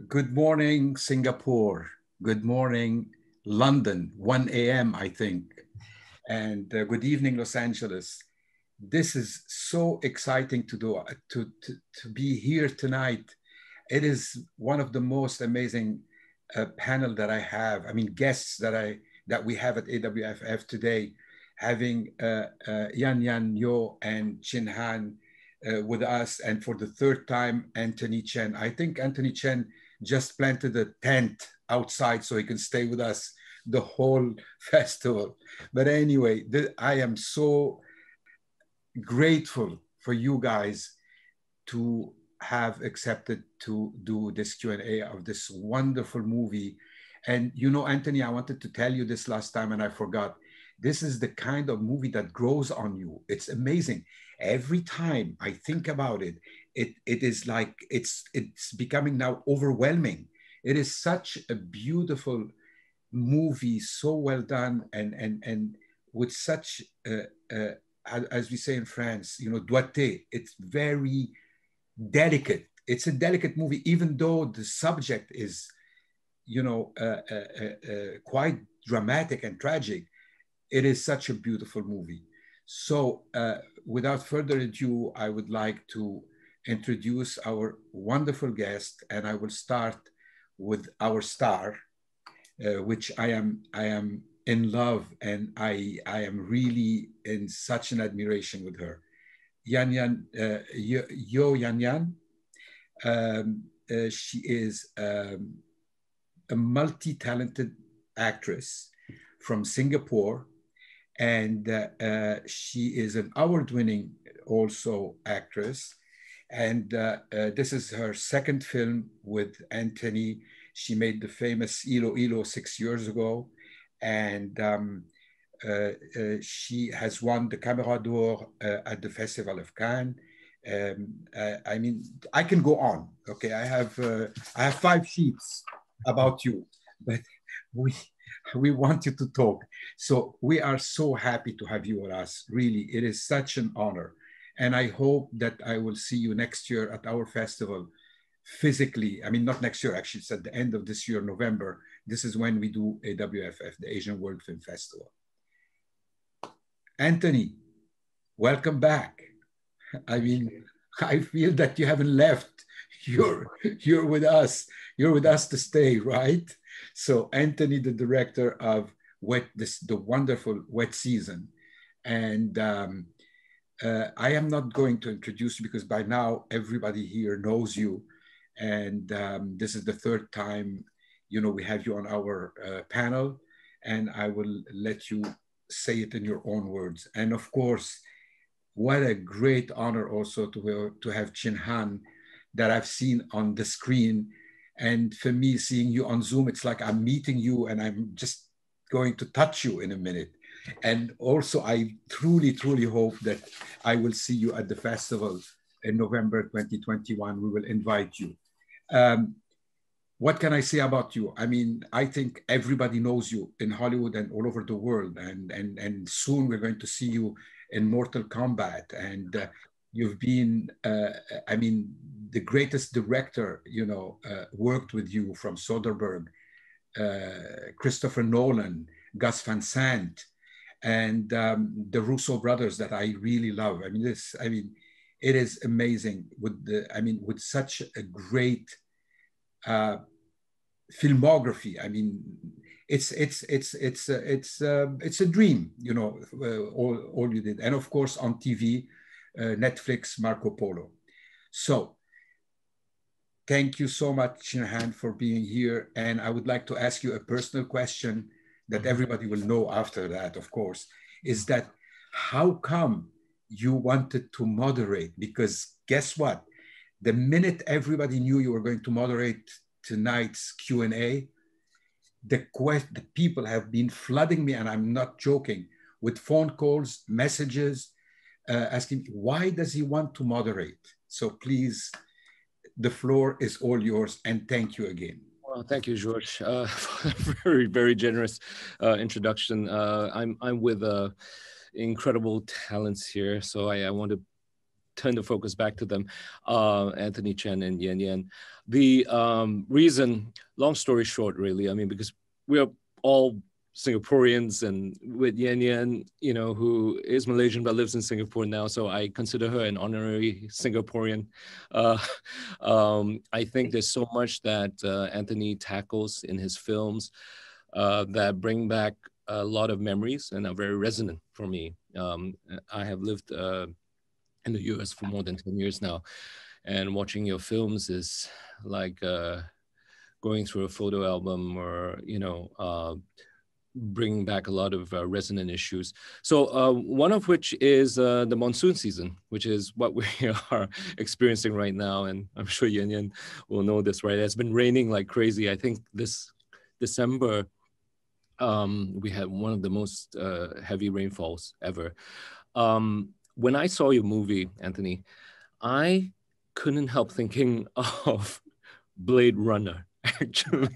Good morning, Singapore. Good morning, London, 1 a.m., I think. And good evening, Los Angeles. This is so exciting to be here tonight. It is one of the most amazing panel that I have. I mean, guests that we have at AWFF today, having Yan Yan Yo and Chin Han with us, and for the third time, Anthony Chen. I think Anthony Chen just planted a tent outside so he can stay with us the whole festival. But anyway, I am so grateful for you guys to have accepted to do this Q&A of this wonderful movie. And you know, Anthony, I wanted to tell you this last time and I forgot. This is the kind of movie that grows on you. It's amazing. Every time I think about it, it is like it's becoming now overwhelming. It is such a beautiful movie, so well done, and with such as we say in France, you know, doigté. It's very delicate. It's a delicate movie, even though the subject is, you know, quite dramatic and tragic. It is such a beautiful movie. So without further ado, I would like to introduce our wonderful guest, and I will start with our star, which I am in love, and I am really in such an admiration with her. Yeo Yann Yann. She is a multi-talented actress from Singapore, and she is an award-winning also actress. And this is her second film with Anthony. She made the famous Ilo Ilo 6 years ago, and she has won the Camera d'Or at the Festival of Cannes. I mean, I can go on. Okay, I have 5 sheets about you, but we want you to talk. So we are so happy to have you with us. Really, it is such an honor. And I hope that I will see you next year at our festival physically. I mean, not next year, actually, it's at the end of this year, November. This is when we do AWFF, the Asian World Film Festival. Anthony, welcome back. I mean, I feel that you haven't left. You're with us. You're with us to stay, right? So Anthony, the director of the wonderful Wet Season. And I am not going to introduce you because by now everybody here knows you. And this is the third time, you know, we have you on our panel, and I will let you say it in your own words. And of course, what a great honor also to have Chin Han that I've seen on the screen. And for me, seeing you on Zoom, it's like I'm meeting you and I'm just going to touch you in a minute. And also, I truly, truly hope that I will see you at the festival in November 2021. We will invite you. What can I say about you? I mean, I think everybody knows you in Hollywood and all over the world. And soon we're going to see you in Mortal Kombat. And you've been, I mean, the greatest director, you know, worked with you from Soderbergh, Christopher Nolan, Gus Van Sant, and the Russo brothers that I really love. I mean, it is amazing with such a great filmography. I mean, it's a dream, you know, all you did. And of course on TV, Netflix, Marco Polo. So thank you so much, Chin Han, for being here. And I would like to ask you a personal question that everybody will know after that, of course, is that how come you wanted to moderate? Because guess what? The minute everybody knew you were going to moderate tonight's Q&A, the people have been flooding me, and I'm not joking, with phone calls, messages, asking, why does he want to moderate? So please, the floor is all yours, and thank you again. Well, thank you, George. Very, very generous introduction. I'm with incredible talents here, so I want to turn the focus back to them, Anthony Chen and Yan Yan. The reason, long story short, really, I mean, because we're all Singaporeans, and with Yan Yan, you know, who is Malaysian but lives in Singapore now, so I consider her an honorary Singaporean. I think there's so much that Anthony tackles in his films that bring back a lot of memories and are very resonant for me. I have lived in the US for more than 10 years now, and watching your films is like going through a photo album, or, you know, bringing back a lot of resonant issues. So one of which is the monsoon season, which is what we are experiencing right now. And I'm sure Yan Yan will know this, right? It's been raining like crazy. I think this December, we had one of the most heavy rainfalls ever. When I saw your movie, Anthony, I couldn't help thinking of Blade Runner, actually.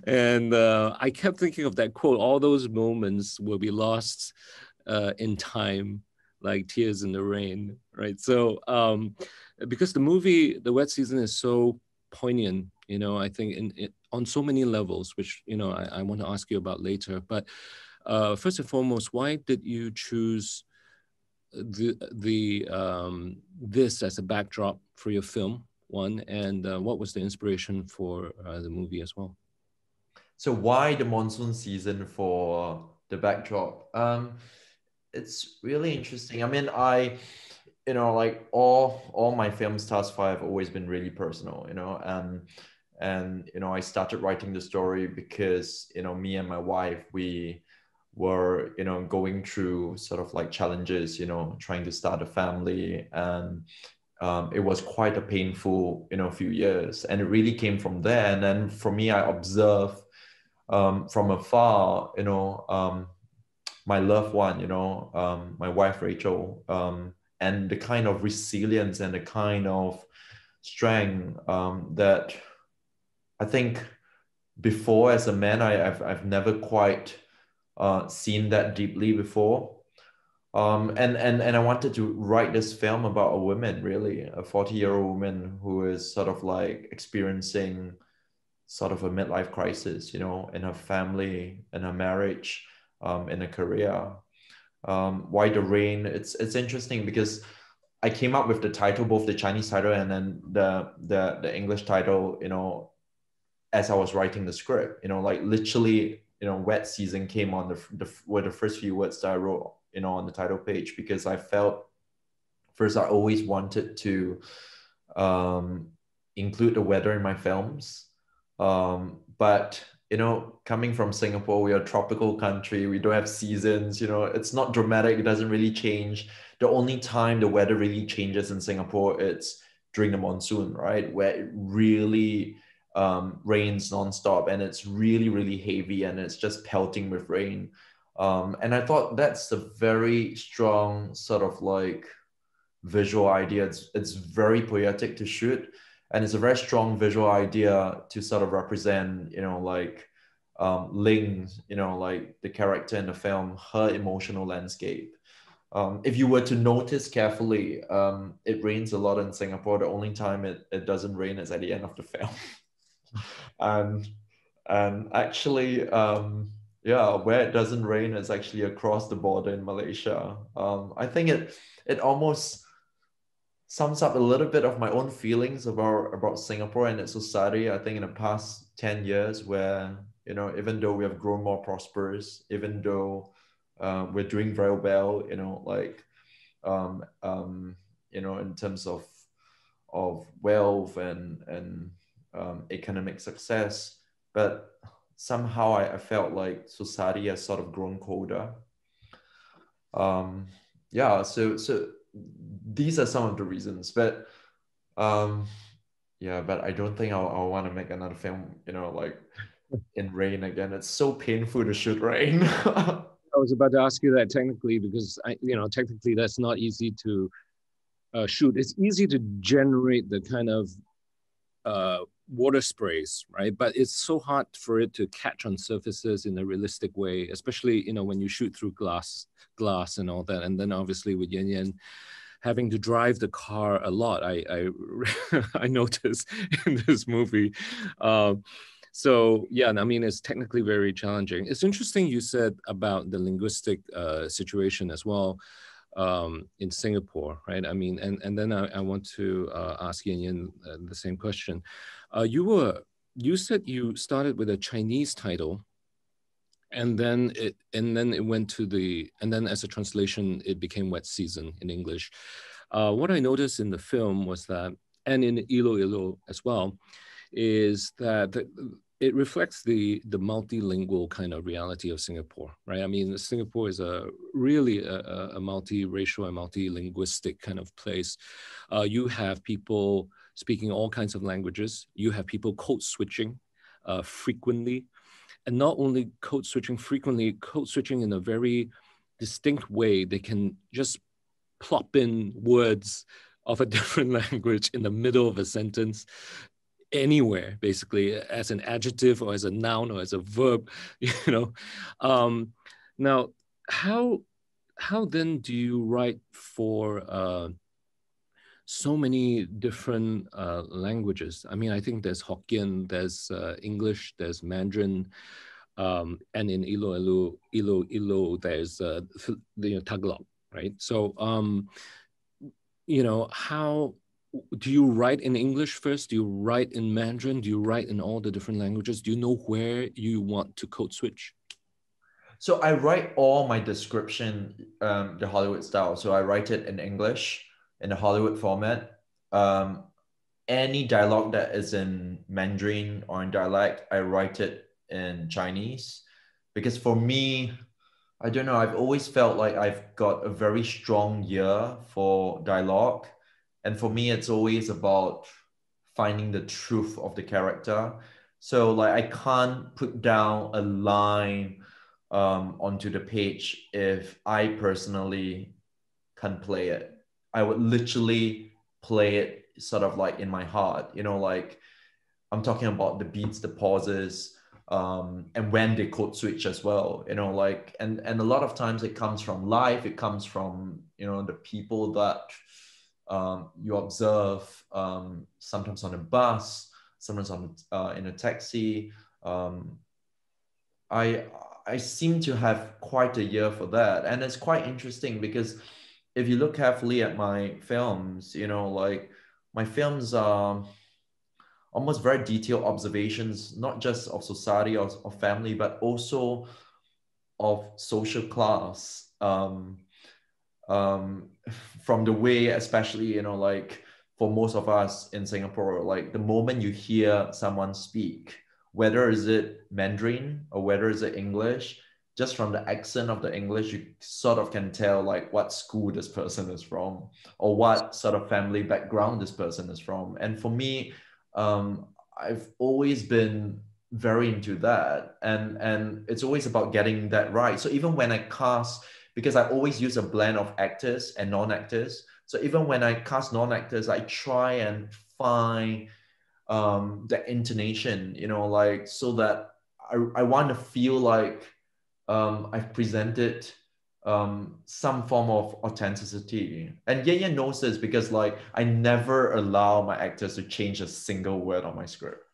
and I kept thinking of that quote, all those moments will be lost in time, like tears in the rain, right? So because the movie, The Wet Season, is so poignant, you know, I think on so many levels, which, you know, I want to ask you about later. But first and foremost, why did you choose this as a backdrop for your film? One, and what was the inspiration for the movie as well? So why the monsoon season for the backdrop? It's really interesting. I mean, you know, like all my films thus far have always been really personal, you know, and you know, I started writing the story because, you know, me and my wife, we were, you know, going through sort of like challenges, you know, trying to start a family, and it was quite a painful, you know, few years, and it really came from there. And then for me, I observed from afar, you know, my loved one, you know, my wife Rachel, and the kind of resilience and the kind of strength that I think before, as a man, I've never quite seen that deeply before. And I wanted to write this film about a woman, really, a 40-year-old woman who is sort of like experiencing sort of a midlife crisis, you know, in her family, in her marriage, in her career. Why the rain? It's interesting because I came up with the title, both the Chinese title and then the English title, you know, as I was writing the script, you know, like literally, you know, wet season came on were the first few words that I wrote, you know, on the title page, because I felt first I always wanted to include the weather in my films. But, you know, coming from Singapore, we are a tropical country. We don't have seasons, you know, it's not dramatic. It doesn't really change. The only time the weather really changes in Singapore, it's during the monsoon, right? Where it really rains nonstop, and it's really, really heavy, and it's just pelting with rain. And I thought that's a very strong sort of like visual idea. It's very poetic to shoot, and it's a very strong visual idea to sort of represent, you know, like Ling, you know, like the character in the film, her emotional landscape. If you were to notice carefully, it rains a lot in Singapore. The only time it doesn't rain is at the end of the film. and actually, yeah, where it doesn't rain is actually across the border in Malaysia. I think it almost sums up a little bit of my own feelings about Singapore and its society. I think in the past 10 years, where, you know, even though we have grown more prosperous, even though we're doing very well, you know, like you know, in terms of wealth and economic success, but somehow I felt like society has sort of grown colder. Yeah, so these are some of the reasons, but yeah, but I don't think I'll want to make another film, you know, like in rain again. It's so painful to shoot rain. I was about to ask you that technically, because you know, technically that's not easy to shoot. It's easy to generate the kind of water sprays, right? But it's so hard for it to catch on surfaces in a realistic way, especially, you know, when you shoot through glass and all that. And then obviously with Yan Yan having to drive the car a lot, I I noticed in this movie. So yeah, I mean, it's technically very challenging. It's interesting you said about the linguistic situation as well in Singapore, right? I mean, and then I want to ask Yan Yan the same question. You said you started with a Chinese title, and then it went to and then as a translation, it became Wet Season in English. What I noticed in the film was that, and in Ilo Ilo as well, is that it reflects the multilingual kind of reality of Singapore, right? I mean, Singapore is really a multiracial and multilinguistic kind of place. You have people speaking all kinds of languages. You have people code switching frequently, and not only code switching frequently, code switching in a very distinct way. They can just plop in words of a different language in the middle of a sentence anywhere, basically, as an adjective or as a noun or as a verb, you know. Now, how then do you write for so many different languages? I mean, I think there's Hokkien, there's English, there's Mandarin, and in Ilo Ilo, there's Tagalog, right? So, you know, how do you write in English first? Do you write in Mandarin? Do you write in all the different languages? Do you know where you want to code switch? So I write all my description the Hollywood style. So I write it in English in the Hollywood format. Any dialogue that is in Mandarin or in dialect, I write it in Chinese. Because for me, I don't know, I've always felt like I've got a very strong ear for dialogue. And for me, it's always about finding the truth of the character. So like I can't put down a line onto the page if I personally can't play it. I would literally play it sort of like in my heart, you know, like I'm talking about the beats, the pauses, and when they code switch as well, you know, like, and a lot of times it comes from life, it comes from, you know, the people that you observe, sometimes on a bus, sometimes on in a taxi. I seem to have quite a ear for that, and it's quite interesting because if you look carefully at my films, you know, like my films are almost very detailed observations, not just of society or of family, but also of social class. From the way, especially, you know, like for most of us in Singapore, like the moment you hear someone speak, whether is it Mandarin or whether is it English, just from the accent of the English, you sort of can tell like what school this person is from or what sort of family background this person is from. And for me, I've always been very into that, and it's always about getting that right. So even when I cast, because I always use a blend of actors and non-actors, so even when I cast non-actors, I try and find the intonation, you know, like so that I want to feel like I've presented some form of authenticity. And Yeo Yann knows this because like I never allow my actors to change a single word on my script.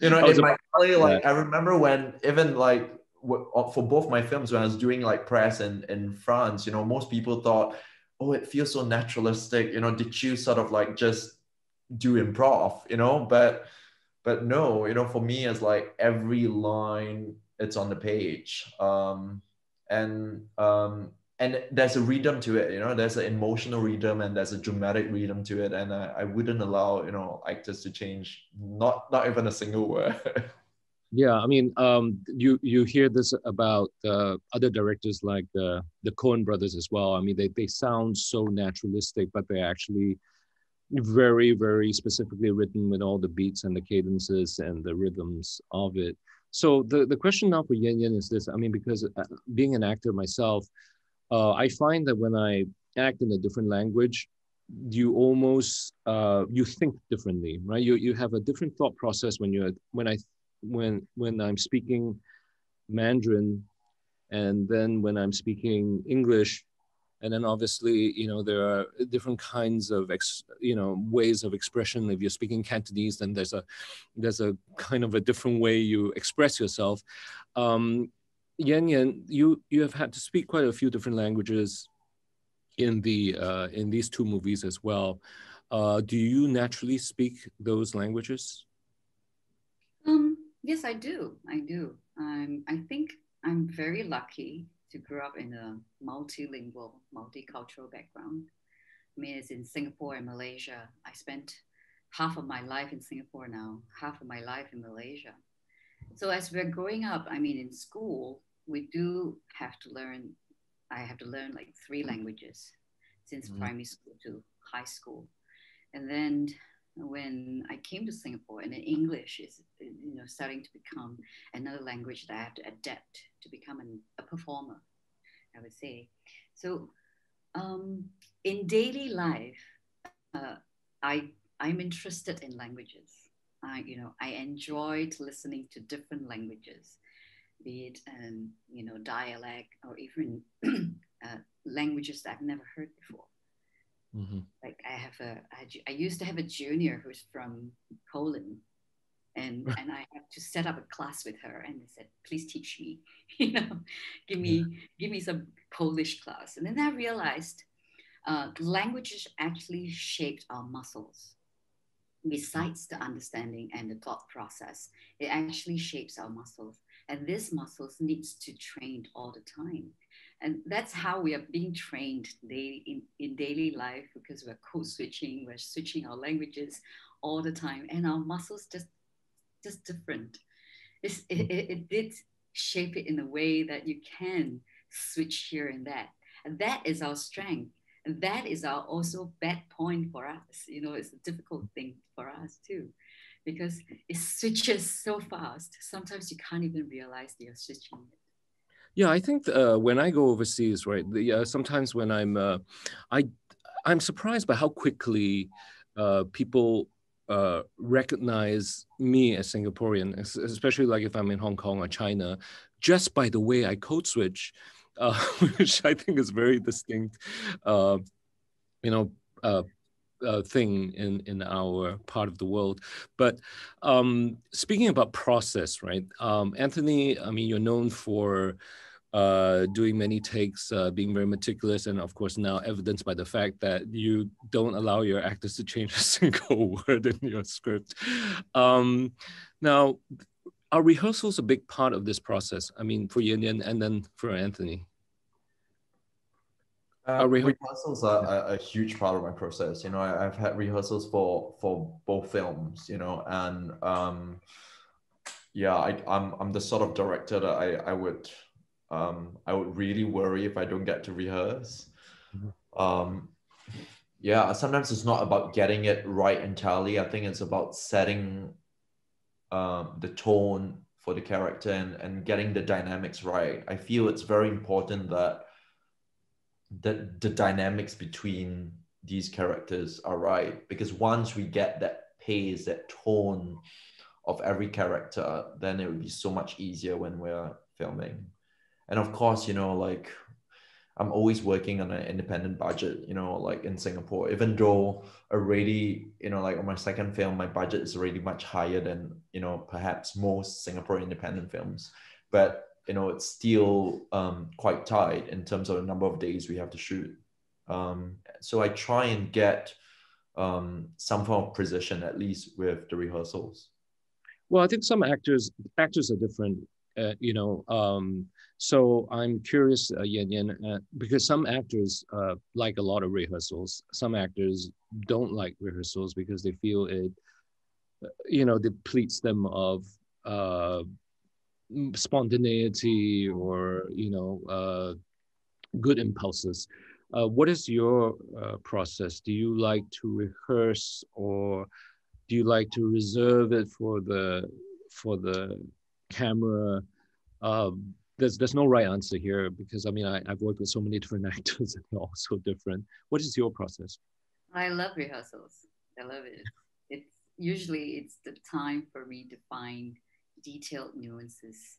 You know, in my play, like I remember when even like for both my films, when I was doing like press in France, you know, most people thought, oh, it feels so naturalistic, you know, did you sort of like just do improv, you know? But no, you know, for me it's like every line it's on the page, and there's a rhythm to it, you know, there's an emotional rhythm and there's a dramatic rhythm to it, and I wouldn't allow, you know, actors to change not even a single word. Yeah, I mean, you hear this about other directors like the Coen brothers as well. I mean, they sound so naturalistic, but they're actually very, very specifically written with all the beats and the cadences and the rhythms of it. So the question now for Yan Yan is this. I mean, because being an actor myself, I find that when I act in a different language, you almost you think differently, right? You have a different thought process when I'm speaking Mandarin, and then when I'm speaking English. And then obviously, there are different kinds of, ways of expression. If you're speaking Cantonese, then there's a kind of a different way you express yourself. Yan Yan, you have had to speak quite a few different languages in these two movies as well. Do you naturally speak those languages? Yes, I do. I do. I think I'm very lucky to grow up in a multilingual, multicultural background. I mean, it's in Singapore and Malaysia. I spent half of my life in Singapore now, half of my life in Malaysia. So as we're growing up, I mean, in school, we do have to learn, I have to learn like 3 languages since primary school to high school. And then when I came to Singapore, and English is starting to become another language that I have to adapt to become a performer, I would say. So in daily life, I'm interested in languages. I enjoyed listening to different languages, be it dialect or even languages that I've never heard before. Mm-hmm. Like I used to have a junior who's from Poland, and I have to set up a class with her, and they said, please teach me, give me some Polish class. And then I realized languages actually shaped our muscles. Besides the understanding and the thought process, it actually shapes our muscles, and these muscles needs to train all the time. And that's how we are being trained in daily life, because we're code switching, we're switching our languages all the time, and our muscles just different. It did shape it in a way that you can switch here and that. And that is our strength. And that is our also bad point for us. It's a difficult thing for us too, because it switches so fast. Sometimes you can't even realize that you're switching it. Yeah, I think when I go overseas, right, sometimes when I'm surprised by how quickly people recognize me as Singaporean, especially like if I'm in Hong Kong or China, just by the way I code switch, which I think is very distinct, thing in our part of the world. But speaking about process, right? Anthony, I mean, you're known for doing many takes, being very meticulous, and of course now evidenced by the fact that you don't allow your actors to change a single word in your script. Now, are rehearsals a big part of this process? I mean, for Yan Yan and then for Anthony. Rehearsals are a huge part of my process. I've had rehearsals for both films, and I'm the sort of director that I would really worry if I don't get to rehearse. Mm-hmm. Sometimes it's not about getting it right entirely. I think it's about setting the tone for the character and getting the dynamics right. I feel it's very important that the dynamics between these characters are right, because once we get that pace, that tone of every character, then it would be so much easier when we're filming. And of course, like I'm always working on an independent budget, like in Singapore, even though already, like on my second film, my budget is already much higher than, perhaps most Singapore independent films. But it's still quite tight in terms of the number of days we have to shoot. So I try and get some form of precision, at least with the rehearsals. Well, I think some actors are different, so I'm curious, Yan Yan, because some actors like a lot of rehearsals. Some actors don't like rehearsals because they feel it, depletes them of spontaneity or good impulses. What is your process? Do you like to rehearse, or do you like to reserve it for the camera? There's no right answer here, because I mean I've worked with so many different actors and they're all so different. What is your process? I love rehearsals. I love it. It's usually it's the time for me to find detailed nuances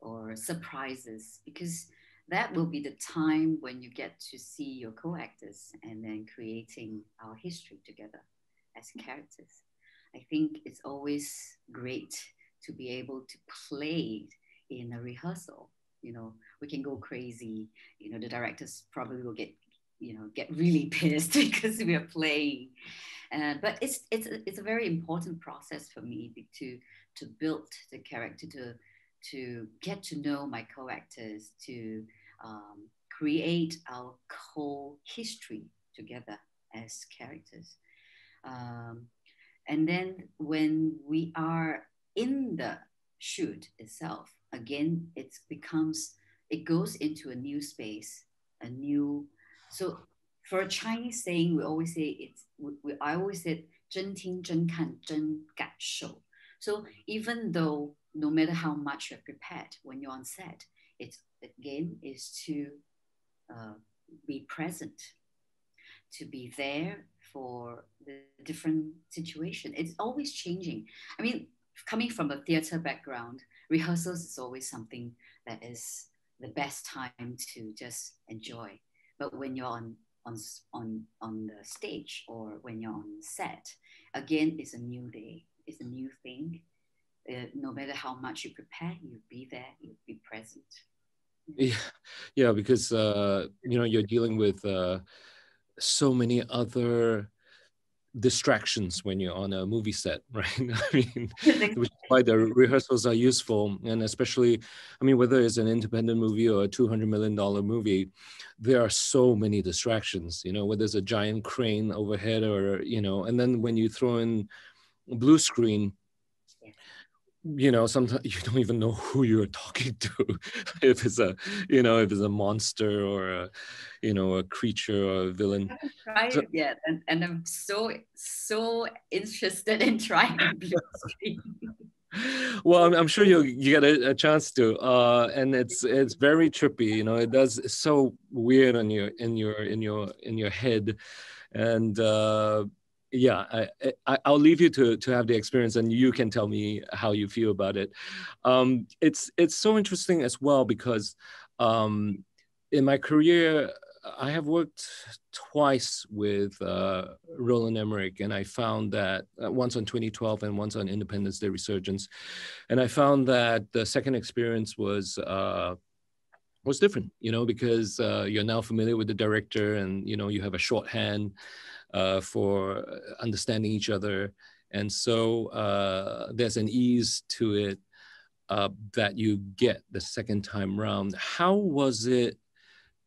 or surprises, because that will be the time when you get to see your co-actors and then creating our history together as characters. I think it's always great to be able to play in a rehearsal. You know, we can go crazy. You know, the directors probably will get really pissed because we are playing. But it's a very important process for me to build the character, to get to know my co-actors, to create our co-history together as characters. Um, and then when we are in the shoot itself, again, it goes into a new space, a new, so for a Chinese saying, we always say I always said 真听真看真感受. So even though no matter how much you're prepared when you're on set, it's again is to be present, to be there for the different situation. It's always changing. I mean, coming from a theater background, rehearsals is always something that is the best time to just enjoy. But when you're on the stage or when you're on set, again, it's a new day. It's a new thing. No matter how much you prepare, you'll be there. You'll be present. Yeah, because you're dealing with so many other distractions when you're on a movie set, right? I mean, which is why the rehearsals are useful. And especially, I mean, whether it's an independent movie or a $200 million movie, there are so many distractions, whether there's a giant crane overhead or, and then when you throw in a blue screen, sometimes you don't even know who you're talking to, if it's a monster or a creature or a villain. I haven't tried it yet, and I'm so interested in trying blue screen. Well, I'm sure you get a chance to, and it's very trippy. It does, it's so weird in your head, and yeah, I'll leave you to have the experience, and you can tell me how you feel about it. It's so interesting as well because in my career, I have worked twice with Roland Emmerich, and I found that once on 2012 and once on Independence Day Resurgence, and I found that the second experience was different, because you're now familiar with the director, and you have a shorthand for understanding each other, and so there's an ease to it that you get the second time round. How was it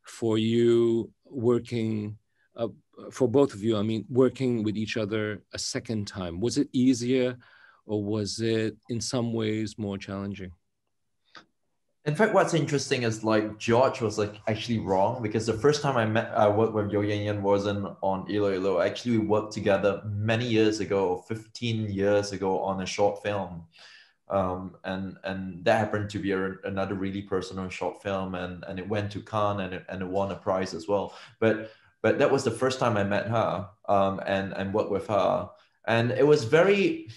for you working, for both of you, I mean, working with each other a second time? Was it easier, or was it in some ways more challenging? In fact, what's interesting is like George was like actually wrong, because the first time I worked with Yeo Yann Yann wasn't on Ilo Ilo. Actually, we worked together many years ago, 15 years ago, on a short film. And that happened to be another really personal short film, and it went to Cannes and it won a prize as well. But that was the first time I met her and worked with her, and it was very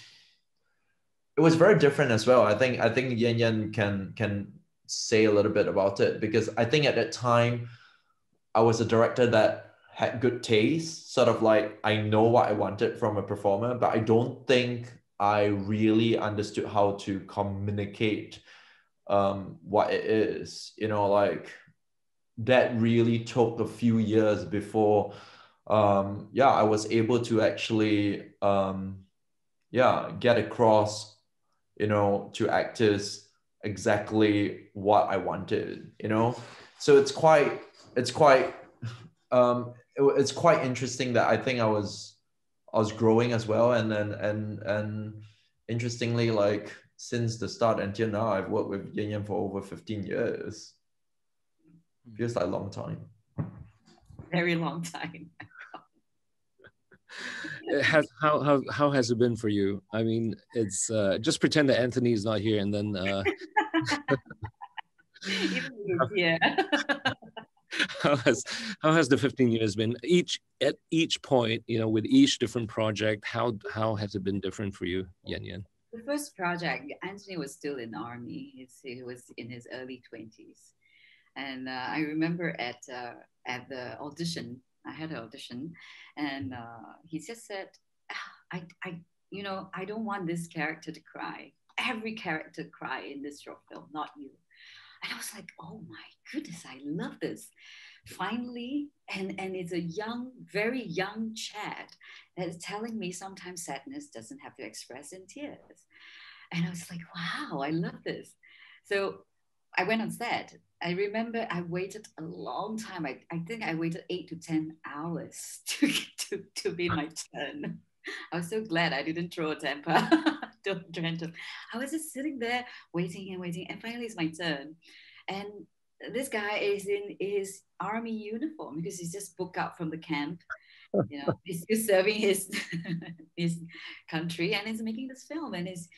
different as well. I think Yan Yan can say a little bit about it, because I think at that time I was a director that had good taste, sort of like I know what I wanted from a performer, but I don't think I really understood how to communicate what it is, like that really took a few years before I was able to actually get across to actors exactly what I wanted, so it's quite interesting that I think I was growing as well, and interestingly, like since the start until now, I've worked with Yan Yan for over 15 years. Feels like a long time. Very long time. How has it been for you? I mean, it's just pretend that Anthony is not here, and then Even he's here. how has the 15 years been? At each point, you know, with each different project, how has it been different for you, Yann Yann? The first project, Anthony was still in the army. He was in his early 20s. And I remember at the audition, I had an audition, and he just said, I don't want this character to cry. Every character cry in this short film, not you. And I was like, oh my goodness, I love this. Finally, and it's a young, very young Chad that is telling me sometimes sadness doesn't have to express in tears. And I was like, wow, I love this. So I went on set. I remember I waited a long time. I think I waited 8 to 10 hours to be my turn. I was so glad I didn't throw a temper. I was just sitting there waiting and waiting. And finally it's my turn. And this guy is in his army uniform because he's just booked out from the camp. You know, he's still serving his his country, and he's making this film. And he's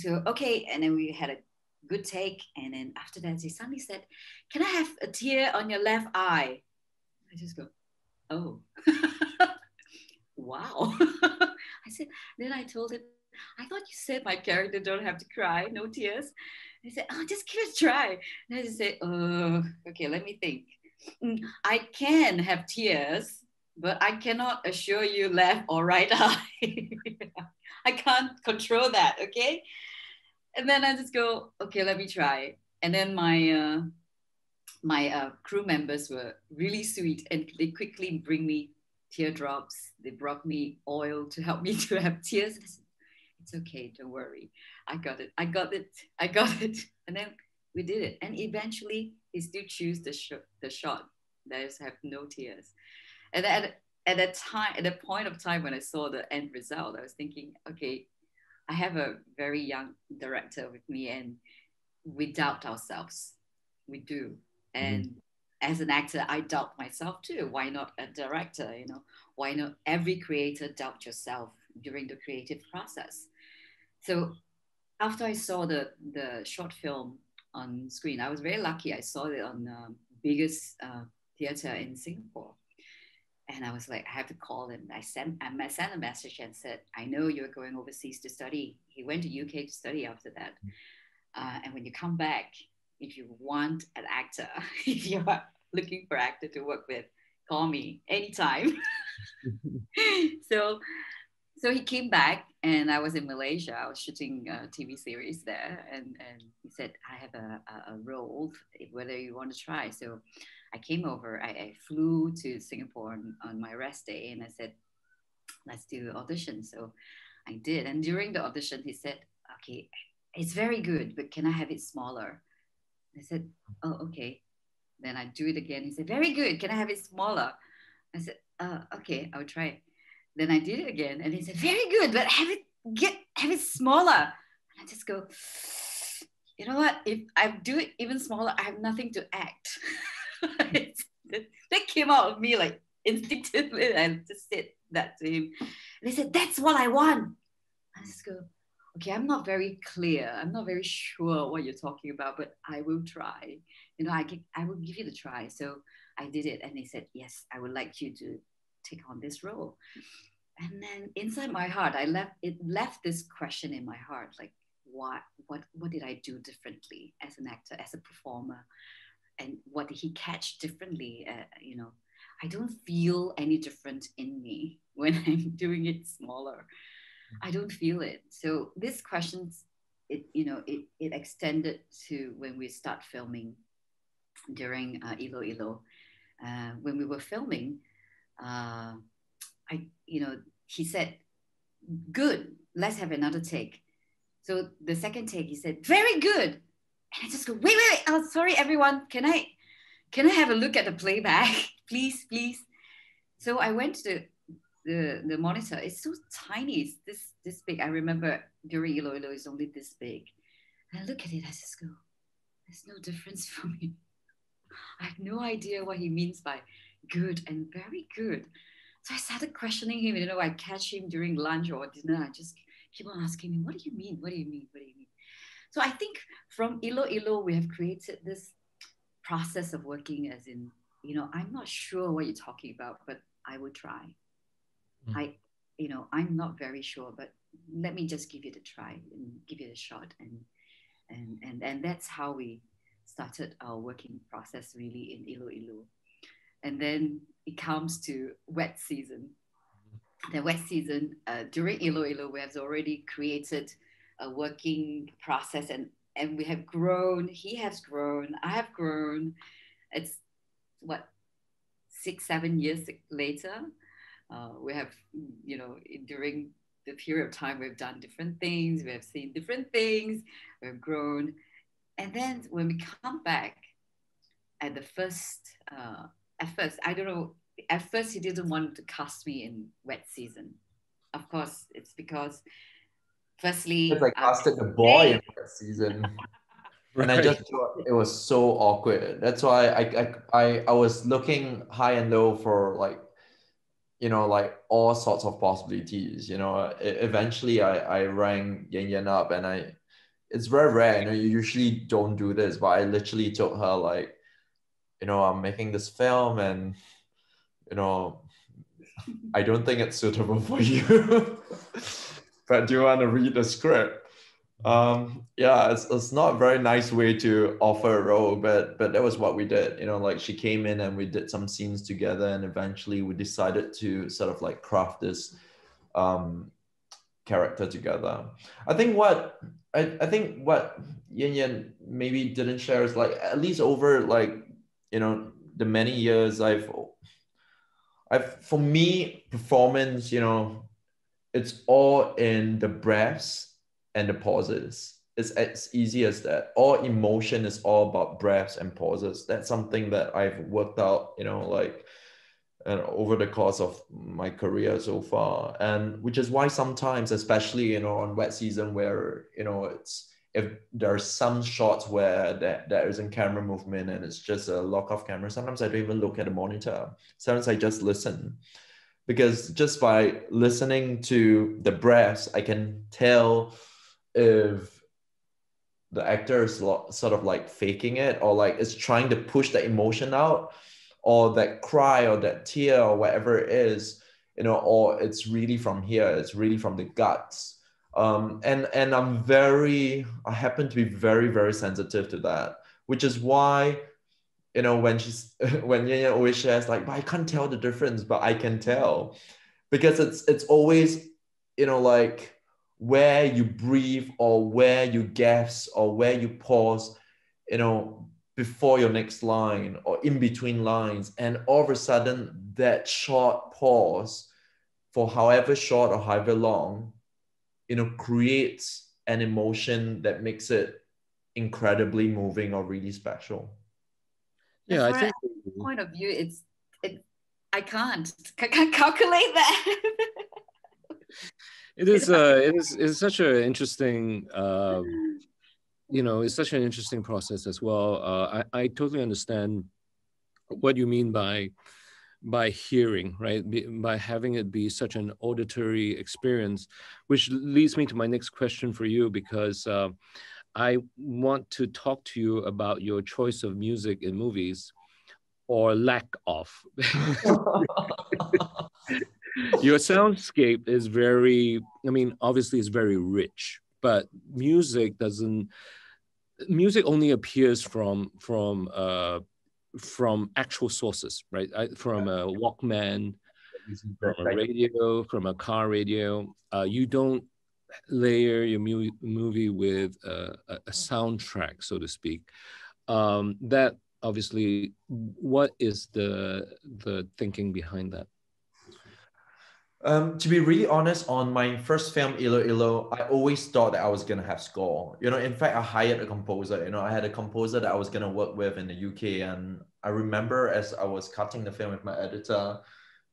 so, okay. And then we had a good take. And then after that, he suddenly said, "Can I have a tear on your left eye?" I just go, "Oh." Wow. I said, then I told him, I thought you said my character don't have to cry, no tears. He said, oh, just give it a try. And I just said, oh, okay, let me think. I can have tears, but I cannot assure you left or right eye. I can't control that, okay? And then I just go, okay, let me try. And then my crew members were really sweet, and they quickly bring me teardrops. They brought me oil to help me to have tears. I said, it's okay, don't worry. I got it. And then we did it. And eventually, he still chose the shot that is have no tears. And at the point of time when I saw the end result, I was thinking, okay, I have a very young director with me, and we doubt ourselves. We do. And as an actor, I doubt myself too. Why not a director? You know, why not every creator doubt yourself during the creative process? So after I saw the short film on screen, I was very lucky. I saw it on the biggest theater in Singapore. And I was like, I have to call him. I sent a message and said, I know you're going overseas to study. He went to UK to study after that. And when you come back, if you want an actor, if you are looking for an actor to work with, call me anytime. So he came back, and I was in Malaysia. I was shooting a TV series there, and he said, I have a role, whether you want to try. So I came over. I flew to Singapore on my rest day, and I said, let's do the audition. So I did. And during the audition, he said, okay, it's very good, but can I have it smaller? I said, oh, okay. Then I do it again. He said, very good. Can I have it smaller? I said, okay, I'll try it. Then I did it again. And he said, very good, but have it smaller. And I just go, you know what? If I do it even smaller, I have nothing to act. That came out of me like instinctively. I just said that to him. And he said, that's what I want. I just go, okay, I'm not very clear. I'm not very sure what you're talking about, but I will try. You know, I will give you the try. So I did it. And he said, yes, I would like you to take on this role. And then inside my heart, it left this question in my heart, like, what did I do differently as an actor, as a performer? And what did he catch differently? You know, I don't feel any different in me when I'm doing it smaller. I don't feel it. So this questions, it extended to when we start filming during Ilo Ilo. When we were filming, he said, good, let's have another take. So the second take, he said, very good. And I just go, wait. Oh, sorry, everyone. Can I have a look at the playback? Please. So I went to the monitor. It's so tiny. It's this big. I remember during Ilo Ilo, it's only this big. And I look at it, I just go, there's no difference for me. I have no idea what he means by good and very good. So I started questioning him. You know, I catch him during lunch or dinner. I just keep on asking him, what do you mean? What do you mean? What do you mean? So I think from Ilo Ilo, we have created this process of working as in I'm not sure what you're talking about, but I will try. I'm not very sure, but let me just give it a try and give it a shot. And that's how we started our working process really in Ilo Ilo. And then it comes to wet season. The wet season, during Ilo Ilo, we have already created a working process, and we have grown. He has grown. I have grown. It's what, 6-7 years later. We have, during the period of time, we've done different things. We have seen different things. We've grown. And then when we come back at first, I don't know, at first he didn't want to cast me in wet season. Of course, it's because firstly, It's like casted the boy in that season. And I just thought it was so awkward. That's why I was looking high and low for like all sorts of possibilities. Eventually I rang Yan Yan up, and it's very rare. You usually don't do this, but I literally told her like, I'm making this film, and I don't think it's suitable for you. But do you want to read the script? Yeah, it's not a very nice way to offer a role, but that was what we did. Like she came in and we did some scenes together, and eventually we decided to sort of like craft this character together. I think what Yan Yan maybe didn't share is like, at least over like the many years I've for me, performance, it's all in the breaths and the pauses. It's as easy as that. All emotion is all about breaths and pauses. That's something that I've worked out, and over the course of my career so far. And which is why sometimes, especially, on wet season, where, if there are some shots where there isn't camera movement and it's just a lock off camera, sometimes I don't even look at the monitor. Sometimes I just listen. Because just by listening to the breaths, I can tell if the actor is sort of like faking it, or like is trying to push the emotion out, or that cry or that tear or whatever it is, or it's really from here, it's really from the guts. And I happen to be very, very sensitive to that, which is why, when Yan Yan always shares like, but I can't tell the difference, but I can tell, because it's always, like where you breathe or where you gasp or where you pause, before your next line or in between lines. And all of a sudden that short pause, for however short or however long, creates an emotion that makes it incredibly moving or really special. Yeah, I think point of view, I can't calculate that. it is such an interesting it's such an interesting process as well. I totally understand what you mean by hearing, right? By having it be such an auditory experience, which leads me to my next question for you, because I want to talk to you about your choice of music in movies, or lack of. Your soundscape is very, obviously it's very rich, but music only appears from actual sources, right? From a Walkman, from a radio, from a car radio. You don't layer your movie with a soundtrack, so to speak. That obviously, what is the thinking behind that? To be really honest, on my first film, Ilo Ilo, I always thought that I was going to have score. In fact, I hired a composer. I had a composer that I was going to work with in the UK. And I remember as I was cutting the film with my editor,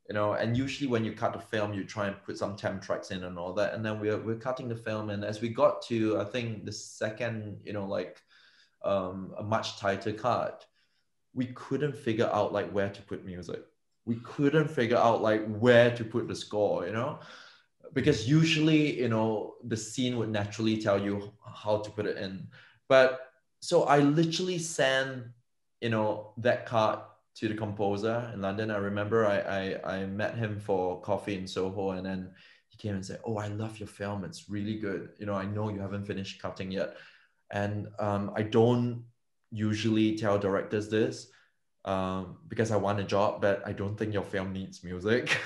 and usually when you cut a film, you try and put some temp tracks in and all that. And then we're cutting the film. And as we got to, I think the second, a much tighter cut, we couldn't figure out like where to put music. We couldn't figure out like where to put the score, because usually, the scene would naturally tell you how to put it in. But so I literally sent, that cut to the composer in London. I remember I met him for coffee in Soho, and then he came and said, "Oh, I love your film. It's really good. You know, I know you haven't finished cutting yet." And I don't usually tell directors this because I want a job, but I don't think your film needs music.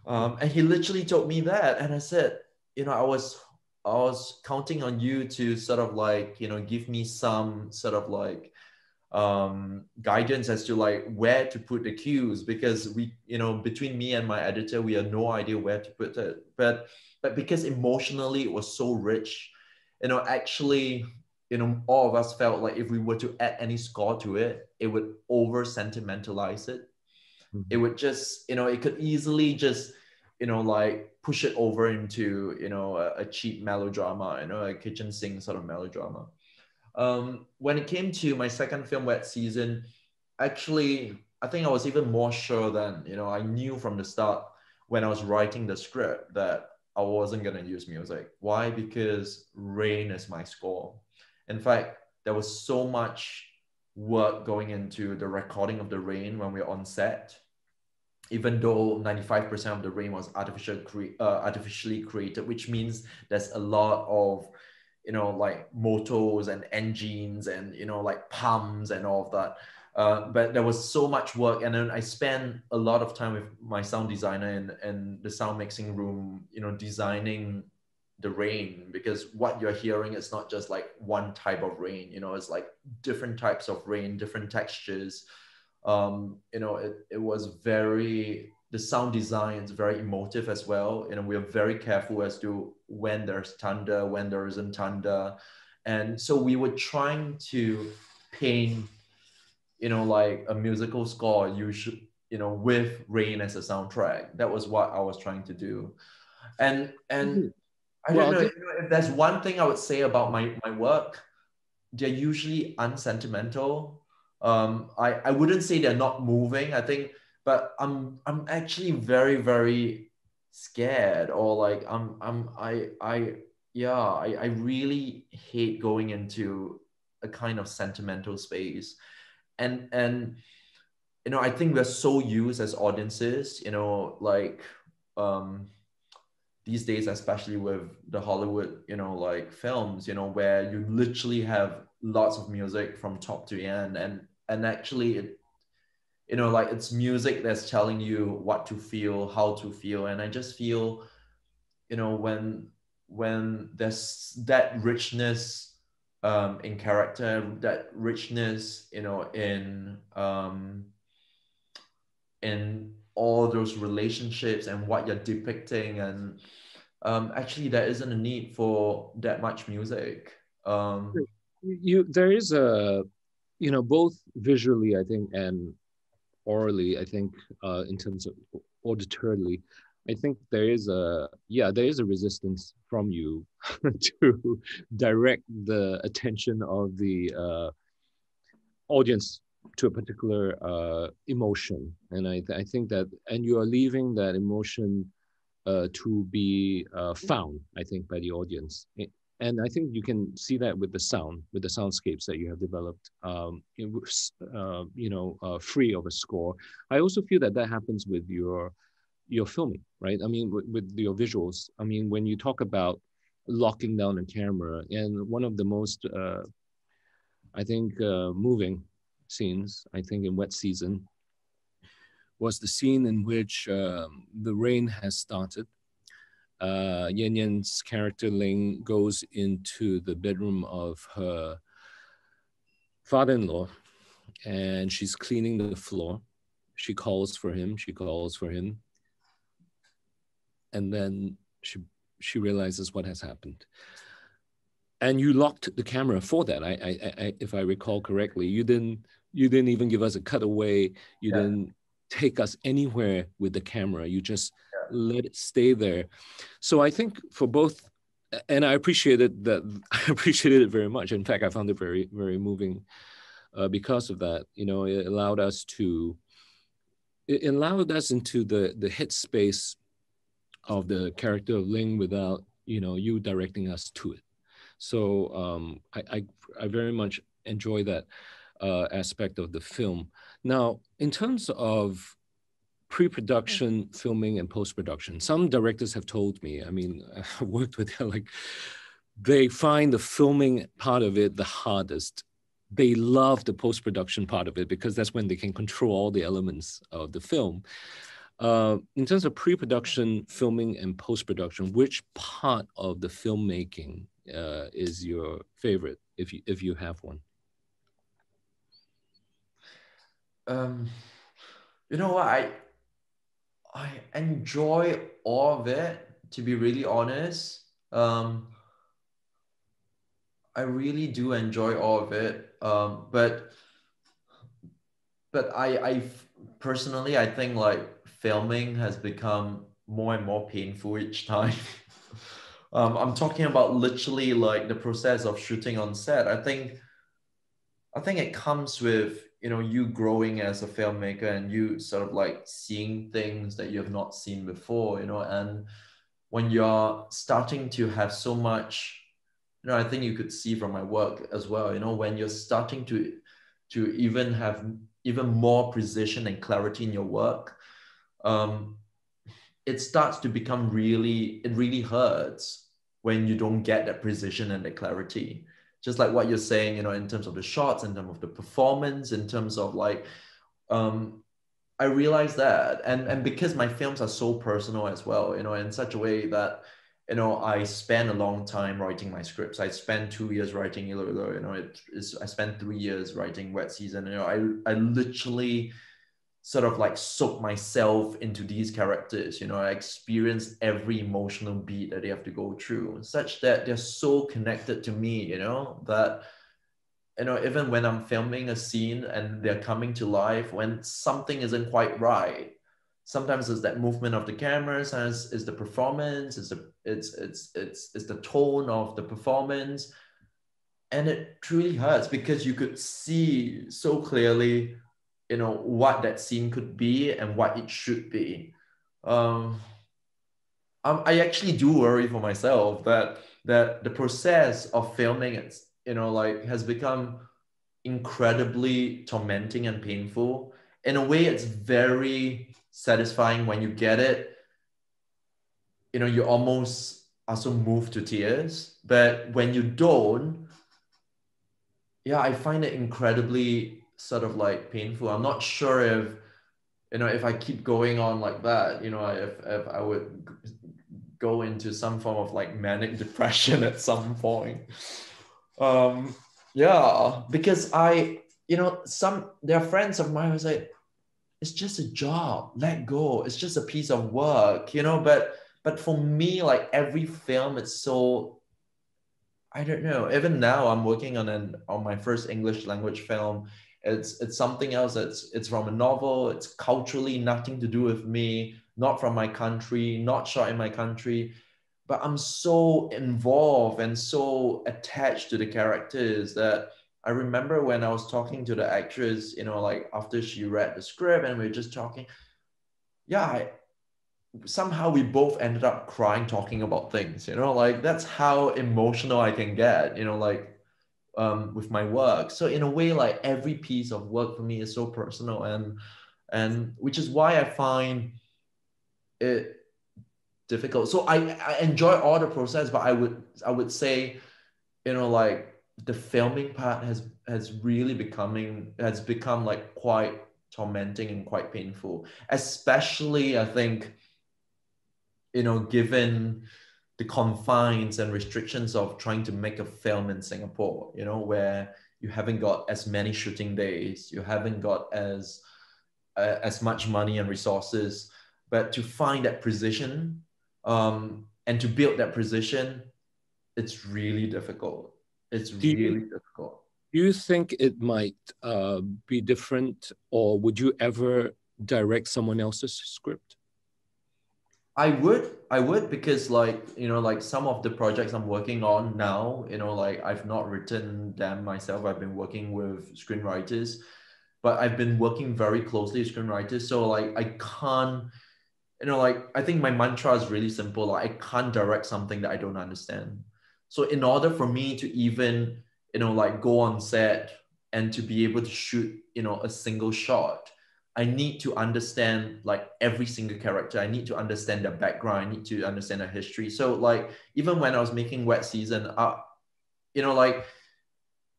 And he literally told me that, and I said, you know, I was counting on you to sort of like, you know, give me some sort of like guidance as to like where to put the cues, because we, you know, between me and my editor, we had no idea where to put it. But because emotionally it was so rich, you know, actually, you know, all of us felt like if we were to add any score to it, it would over sentimentalize it. It would just, you know, it could easily just, you know, like push it over into, you know, a cheap melodrama, you know, a kitchen sink sort of melodrama. When it came to my second film, Wet Season, actually, I think I was even more sure than, you know, I knew from the start when I was writing the script that I wasn't going to use music. Why? Because rain is my score. In fact, there was so much work going into the recording of the rain when we were on set, even though 95% of the rain was artificially created, which means there's a lot of, you know, like motors and engines and, you know, like pumps and all of that. But there was so much work. And then I spent a lot of time with my sound designer and the sound mixing room, you know, designing the rain, because what you're hearing is not just like one type of rain, you know, it's like different types of rain, different textures. You know, it was very, the sound design is very emotive as well. You know, we're very careful as to when there's thunder, when there isn't thunder. And so we were trying to paint, you know, like a musical score, you know, with rain as a soundtrack. That was what I was trying to do. And I don't know, you know, if there's one thing I would say about my work, they're usually unsentimental. I wouldn't say they're not moving, I think, but I'm actually very, very scared, or like I really hate going into a kind of sentimental space. And you know, I think we're so used as audiences, you know, like these days, especially with the Hollywood, you know, like films, you know, where you literally have lots of music from top to end, and actually it, you know, like it's music that's telling you what to feel, how to feel. And I just feel, you know, when there's that richness in character, that richness, you know, in all those relationships and what you're depicting, and actually there isn't a need for that much music. There is a, you know, both visually, I think, and orally, I think, in terms of auditorily, I think there is a, yeah, there is a resistance from you to direct the attention of the audience to a particular emotion. And I think that, and you are leaving that emotion to be found, I think, by the audience. And I think you can see that with the sound, with the soundscapes that you have developed, you know, free of a score. I also feel that that happens with your filming, right? I mean, with your visuals. I mean, when you talk about locking down a camera, and one of the most, I think, moving scenes, I think, in Wet Season, was the scene in which the rain has started. Yan Yan's character Ling goes into the bedroom of her father-in-law, and she's cleaning the floor. She calls for him. She calls for him, and then she realizes what has happened. And you locked the camera for that. I if I recall correctly, you didn't even give us a cutaway. You didn't take us anywhere with the camera. You just let it stay there. So I think for both, and I appreciated that. I appreciated it very much. In fact, I found it very, very moving because of that. You know, it allowed us into the headspace of the character of Ling without, you know, you directing us to it. So I very much enjoy that. aspect of the film. Now, in terms of pre-production, filming, and post-production, some directors have told me, I mean, I worked with them, like, they find the filming part of it the hardest. They love the post-production part of it because that's when they can control all the elements of the film. In terms of pre-production, filming, and post-production, which part of the filmmaking is your favorite, if you have one? You know what? I enjoy all of it, to be really honest. I really do enjoy all of it. But I personally, I think like filming has become more and more painful each time. I'm talking about literally like the process of shooting on set. I think it comes with, you know, you growing as a filmmaker and you sort of like seeing things that you have not seen before, you know, and when you're starting to have so much, you know, I think you could see from my work as well, you know, when you're starting to even have even more precision and clarity in your work, it starts to become it really hurts when you don't get that precision and the clarity. Just like what you're saying, you know, in terms of the shots, in terms of the performance, in terms of like, I realized that, and because my films are so personal as well, you know, in such a way that, you know, I spend a long time writing my scripts. I spent 2 years writing Ilo Ilo, you know, I spent 3 years writing Wet Season. You know, I literally sort of like soak myself into these characters. You know, I experienced every emotional beat that they have to go through, such that they're so connected to me, you know, that, you know, even when I'm filming a scene and they're coming to life, when something isn't quite right, sometimes it's that movement of the camera, sometimes it's the performance, it's the tone of the performance, and it truly hurts because you could see so clearly, you know, what that scene could be and what it should be. I actually do worry for myself that the process of filming, it's, you know, like has become incredibly tormenting and painful. In a way, it's very satisfying when you get it. You know, you almost are so moved to tears. But when you don't, yeah, I find it incredibly sort of like painful. I'm not sure if, you know, if I keep going on like that, you know, if I would go into some form of like manic depression at some point. Yeah, because you know, there are friends of mine who say, it's just a job, let go, it's just a piece of work, you know, but for me, like every film, it's so, I don't know, even now I'm working on my first English language film. It's something else. It's from a novel. It's culturally nothing to do with me, not from my country, not shot in my country, but I'm so involved and so attached to the characters that I remember when I was talking to the actress, you know, like after she read the script and we were just talking, yeah, somehow we both ended up crying talking about things, you know, like that's how emotional I can get, you know, like with my work. So in a way, like every piece of work for me is so personal, and which is why I find it difficult. So I enjoy all the process, but I would say, you know, like the filming part has become like quite tormenting and quite painful, especially I think, you know, given the confines and restrictions of trying to make a film in Singapore, you know, where you haven't got as many shooting days, you haven't got as much money and resources, but to find that precision and to build that precision, it's really difficult. It's really difficult. Do you think it might be different, or would you ever direct someone else's script? I would, because like, you know, like some of the projects I'm working on now, you know, like I've not written them myself. I've been working with screenwriters, but I've been working very closely with screenwriters. So like I can't, you know, like I think my mantra is really simple. Like I can't direct something that I don't understand. So in order for me to even, you know, like go on set and to be able to shoot, you know, a single shot, I need to understand like every single character. I need to understand their background. I need to understand their history. So like, even when I was making Wet Season, you know, like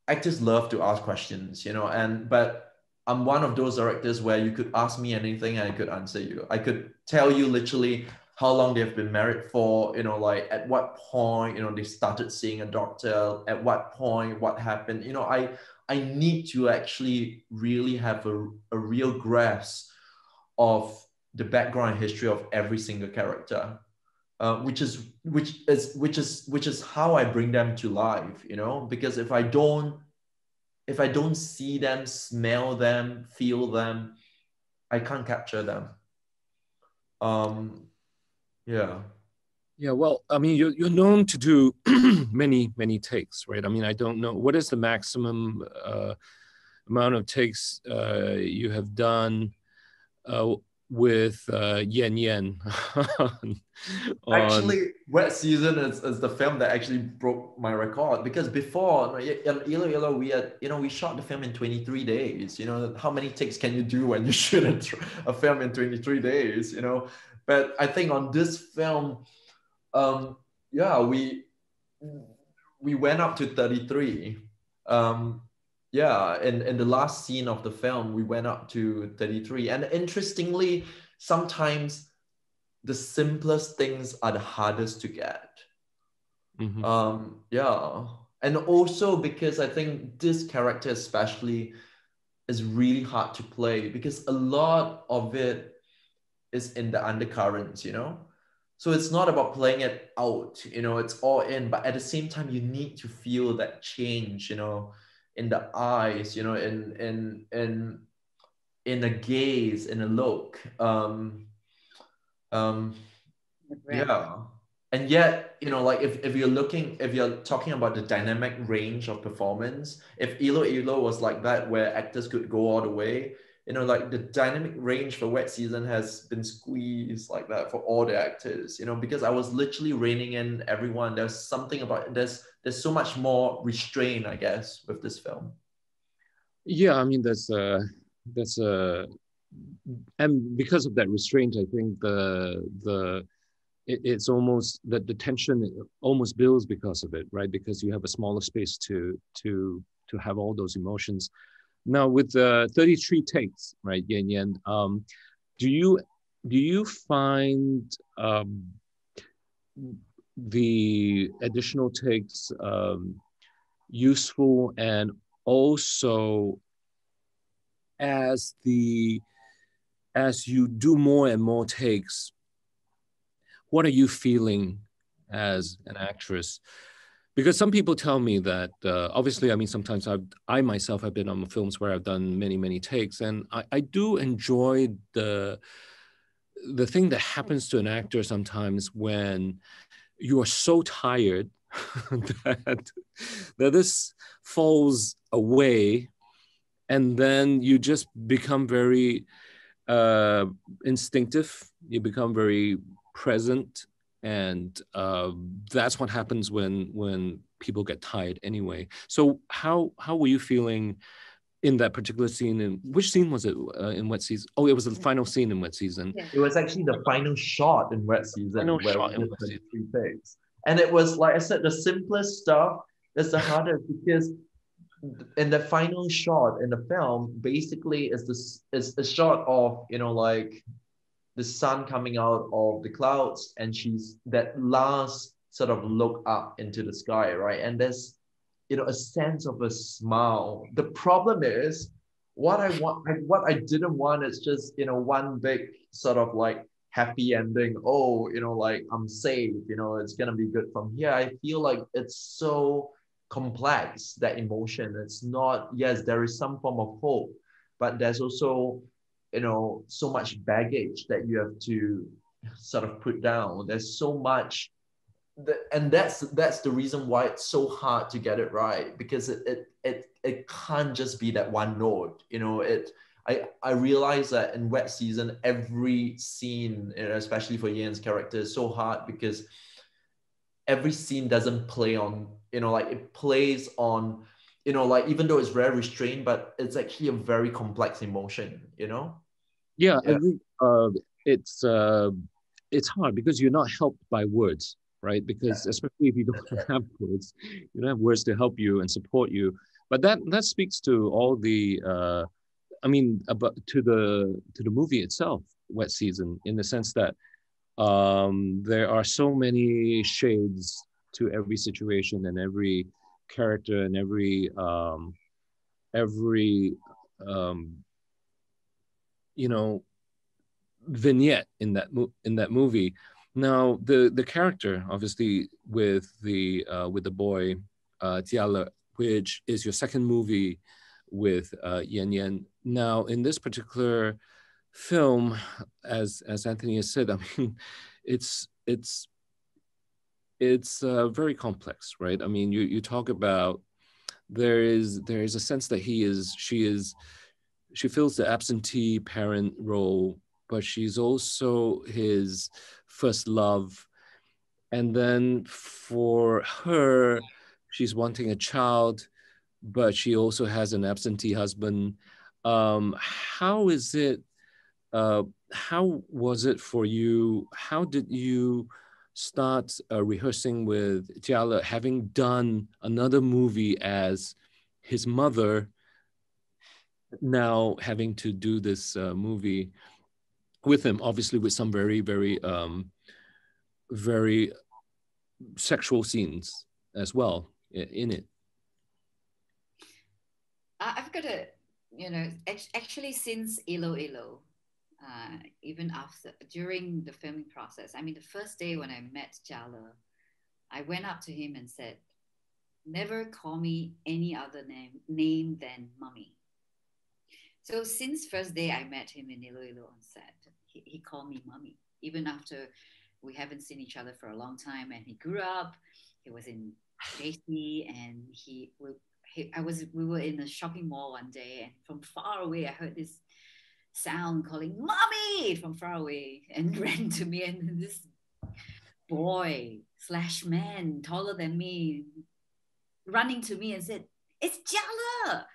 actors love to ask questions, you know, but I'm one of those directors where you could ask me anything and I could answer you. I could tell you literally how long they've been married for, you know, like at what point, you know, they started seeing a doctor, at what point, what happened. You know, I need to actually really have a real grasp of the background and history of every single character. Which is how I bring them to life, you know, because if I don't see them, smell them, feel them, I can't capture them. Yeah. Yeah, well, I mean, you're known to do many takes, right? I mean, I don't know what is the maximum amount of takes you have done with Yan Yan. Actually, Wet Season is the film that actually broke my record, because before Ilo Ilo, we shot the film in 23 days. You know, how many takes can you do when you shoot a film in 23 days? You know, but I think on this film, yeah, we went up to 33. Yeah, in the last scene of the film, we went up to 33. And interestingly, sometimes the simplest things are the hardest to get. Mm-hmm. Yeah. And also because I think this character especially is really hard to play, because a lot of it is in the undercurrents, you know? So it's not about playing it out, you know, it's all in, but at the same time, you need to feel that change, you know, in the eyes, you know, in a gaze, in a look. Yeah. And yet, you know, like if you're talking about the dynamic range of performance, if Ilo Ilo was like that, where actors could go all the way, you know, like the dynamic range for Wet Season has been squeezed like that for all the actors, you know, because I was literally reining in everyone. There's something about, there's so much more restraint, I guess, with this film. Yeah, I mean, and because of that restraint, I think it's almost that the tension almost builds because of it, right? Because you have a smaller space to have all those emotions. Now with 33 takes, right, Yan Yan, do you find the additional takes useful, and also as you do more and more takes, what are you feeling as an actress? Because some people tell me that, obviously, I mean, sometimes I myself have been on films where I've done many takes, and I do enjoy the thing that happens to an actor sometimes when you are so tired that this falls away, and then you just become very instinctive, you become very present, and that's what happens when people get tired anyway. So how were you feeling in that particular scene? And which scene was it in Wet Season? Oh, it was the final scene in Wet Season. It was actually the final shot in Wet Season, Final where shot we in did Wet 23 takes. And it was, like I said, the simplest stuff is the hardest, because in the final shot in the film, basically is a shot of, you know, like the sun coming out of the clouds, and she's that last sort of look up into the sky, right? And there's, you know, a sense of a smile. The problem is, what I didn't want is just, you know, one big sort of like happy ending. Oh, you know, like I'm safe, you know, it's gonna be good from here. I feel like it's so complex, that emotion. It's not, yes, there is some form of hope, but there's also, you know, so much baggage that you have to sort of put down. There's so much, and that's the reason why it's so hard to get it right, because it can't just be that one note, you know. I realize that in Wet Season, every scene, especially for Yan's character, is so hard, because every scene doesn't play on, you know, like it plays on you know, like even though it's very restrained, but it's actually a very complex emotion, you know? Yeah, I Yeah. think it's hard because you're not helped by words, right? Because especially if you don't have words, you don't have words to help you and support you. But that speaks to all the I mean, about to the movie itself, Wet Season, in the sense that there are so many shades to every situation and every character and every um, you know, vignette in that movie. Now, the character, obviously, with the boy, Tiala, which is your second movie with Yan Yan. Now, in this particular film, as Anthony has said, I mean, it's very complex, right? I mean, you talk about there is a sense that she fills the absentee parent role, but she's also his first love. And then for her, she's wanting a child, but she also has an absentee husband. How is it? How was it for you? How did you start rehearsing with Jiala, having done another movie as his mother, now having to do this movie with him, obviously with some very sexual scenes as well in it? I've got a, actually since Ilo Ilo, even after, during the filming process, I mean, the first day when I met Jala, I went up to him and said, never call me any other name than Mummy. So since first day I met him in Ilo Ilo on set, he called me Mummy, even after we haven't seen each other for a long time. And he grew up, he was in JC, and we were in a shopping mall one day, and from far away I heard this sound calling "Mommy" from far away, and ran to me, and this boy slash man taller than me running to me and said, "It's Jala."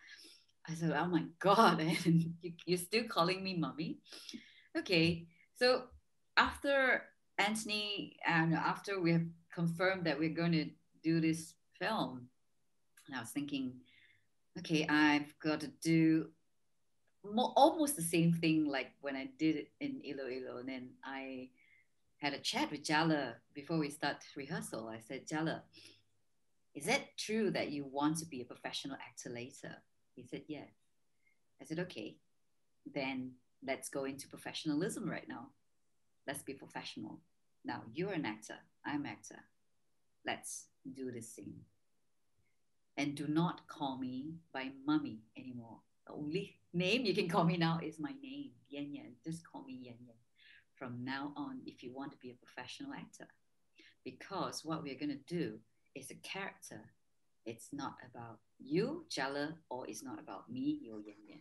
I said, "Oh my God," and you're still calling me Mommy? Okay, so after Anthony, and after we have confirmed that we're going to do this film, and I was thinking, okay, I've got to do almost the same thing like when I did it in Ilo Ilo. And then I had a chat with Jala before we start rehearsal. I said, Jala, is that true that you want to be a professional actor later? He said, yes. I said, okay, then let's go into professionalism right now. Let's be professional. Now, you're an actor, I'm an actor. Let's do this scene. And do not call me by Mummy anymore. The only name you can call me now is my name, Yan Yan. Just call me Yan Yan from now on if you want to be a professional actor. Because what we're going to do is a character. It's not about you, Jala, or it's not about me, Yeo Yann Yann.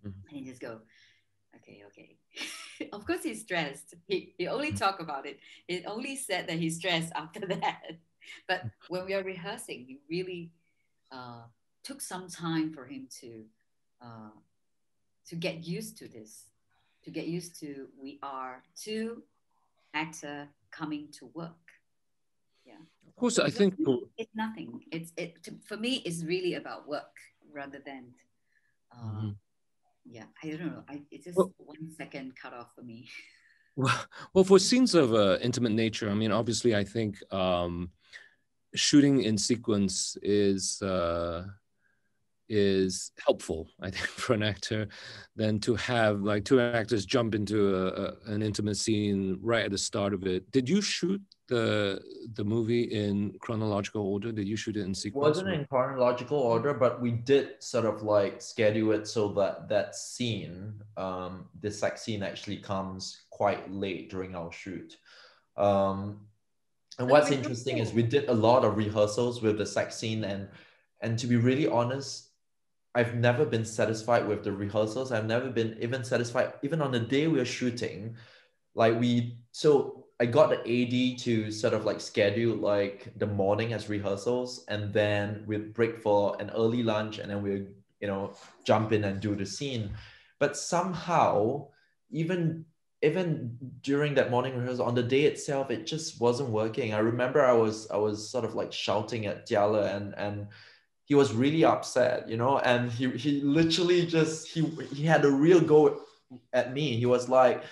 Mm-hmm. And he just go, okay. Of course he's stressed. He only talked about it. He only said that he's stressed after that. But when we are rehearsing, he really took some time for him to get used to this, to get used to we are two actors coming to work. Yeah. Of course, so I think it's nothing. For me, it's really about work rather than. Yeah, I don't know. It's just 1 second cut off for me. Well, for scenes of intimate nature, I mean, obviously, I think shooting in sequence is helpful, I think, for an actor, than to have like two actors jump into an intimate scene right at the start of it. Did you shoot the movie in chronological order? Did you shoot it in sequence? It wasn't in chronological order, but we did sort of like schedule it so that scene, the sex scene, actually comes quite late during our shoot. And what's interesting is we did a lot of rehearsals with the sex scene, and to be really honest, I've never been satisfied with the rehearsals. I've never been even satisfied, even on the day we were shooting. Like so I got the AD to sort of like schedule like the morning as rehearsals, and then we'd break for an early lunch, and then we'd, you know, jump in and do the scene. But somehow, even during that morning rehearsal, on the day itself, it just wasn't working. I remember I was sort of like shouting at Jiale, and he was really upset, you know, and he literally just he had a real go at me. He was like,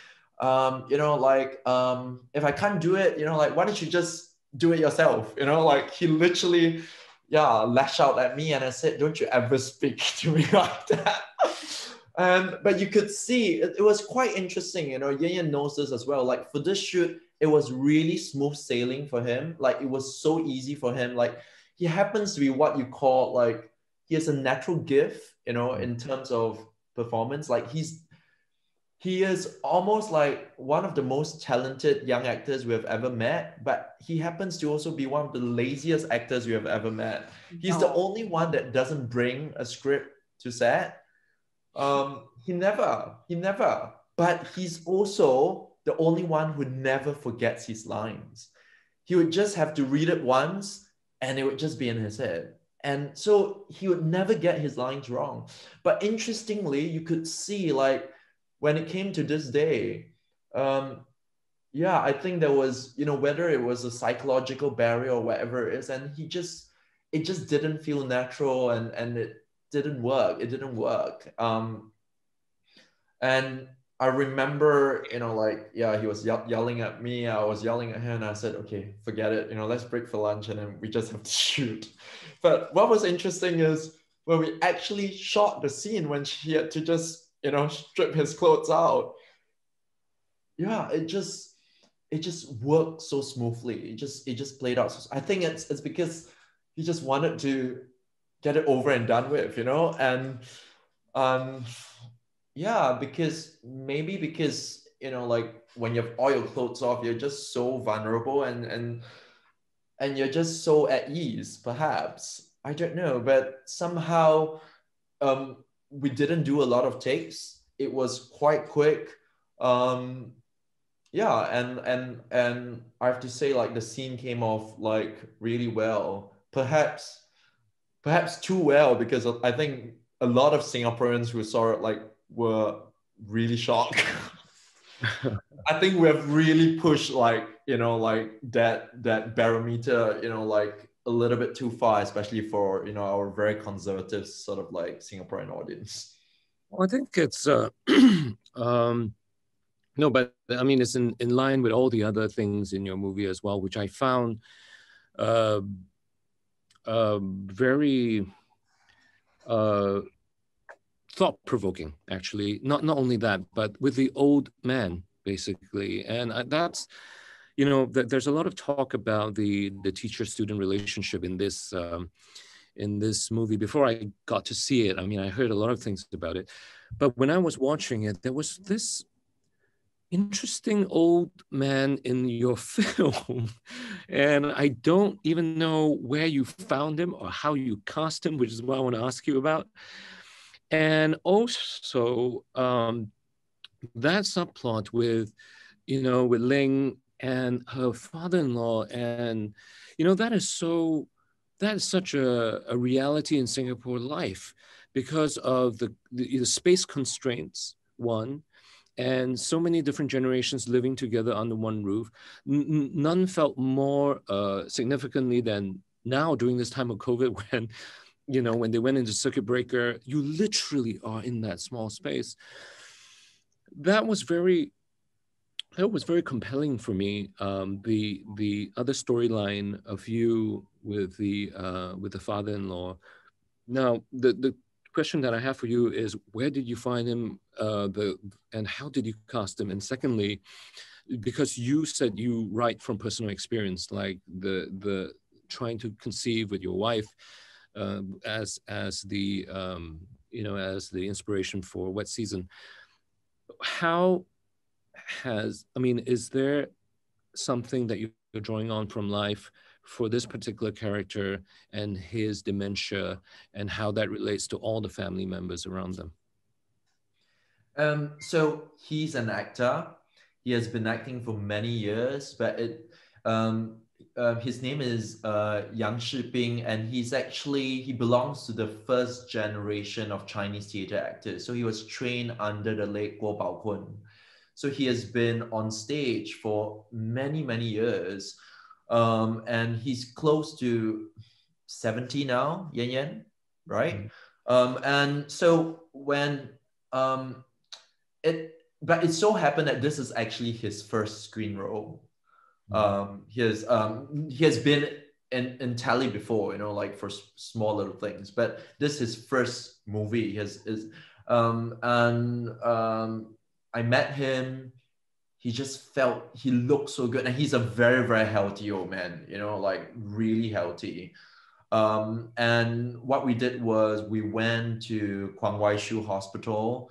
you know, like, if I can't do it, you know, like, why don't you just do it yourself? You know, like, he literally, yeah, lashed out at me, and I said, don't you ever speak to me like that. But you could see it was quite interesting, you know. Yeo Yann knows this as well. Like, for this shoot, it was really smooth sailing for him. Like, it was so easy for him. Like, he happens to be what you call, like, he has a natural gift, you know, in terms of performance. Like, he is almost like one of the most talented young actors we have ever met, but he happens to also be one of the laziest actors we have ever met. He's the only one that doesn't bring a script to set. He never, but he's also the only one who never forgets his lines. He would just have to read it once and it would just be in his head. And so he would never get his lines wrong. But interestingly, you could see, like, when it came to this day, yeah, I think there was, you know, whether it was a psychological barrier or whatever it is, and it just didn't feel natural, and it didn't work. It didn't work. And I remember, you know, like, yeah, he was yelling at me. I was yelling at him, and I said, okay, forget it. You know, let's break for lunch, and then we just have to shoot. But what was interesting is when we actually shot the scene, when he had to just, you know, strip his clothes out. Yeah, it just worked so smoothly. It just played out. I think it's because he just wanted to get it over and done with, you know. And yeah, because you know, like, when you have all your clothes off, you're just so vulnerable, and you're just so at ease, perhaps. I don't know, but somehow we didn't do a lot of takes. It was quite quick. Yeah, and I have to say, like, the scene came off like really well. Perhaps too well, because I think a lot of Singaporeans who saw it, like, were really shocked. I think we have really pushed, like, you know, like that barometer, you know, like a little bit too far, especially for, you know, our very conservative sort of like Singaporean audience. Well, I think it's no, but I mean, it's in line with all the other things in your movie as well, which I found very thought-provoking, actually. Not only that, but with the old man, basically. And that's, you know, there's a lot of talk about the teacher-student relationship in this movie. Before I got to see it, I mean, I heard a lot of things about it. But when I was watching it, there was this interesting old man in your film, and I don't even know where you found him or how you cast him, which is what I want to ask you about. And also that subplot with, you know, with Ling and her father-in-law, and, you know, that is such a reality in Singapore life because of the space constraints, one, and so many different generations living together under one roof. None felt more significantly than now during this time of COVID, when, you know, when they went into circuit breaker, you literally are in that small space. That was very compelling for me. The other storyline of you with the father-in-law. Now, the question that I have for you is, where did you find him, and how did you cast him? And secondly, because you said you write from personal experience, like the trying to conceive with your wife as the you know, as the inspiration for Wet Season. How I mean, is there something that you're drawing on from life for this particular character and his dementia, and how that relates to all the family members around them? So he's an actor. he has been acting for many years, but his name is Yang Shiping, and he belongs to the first generation of Chinese theater actors. So he was trained under the late Guo Baokun. So he has been on stage for many, many years. And he's close to 70 now, Yan Yan, right? And so when but it so happened that this is actually his first screen role. He has been in tele before, you know, like for small little things, but this is his first movie. I met him. He looked so good, and he's a very, very healthy old man, you know, like really healthy. And what we did was we went to Kwang Wai Shu Hospital,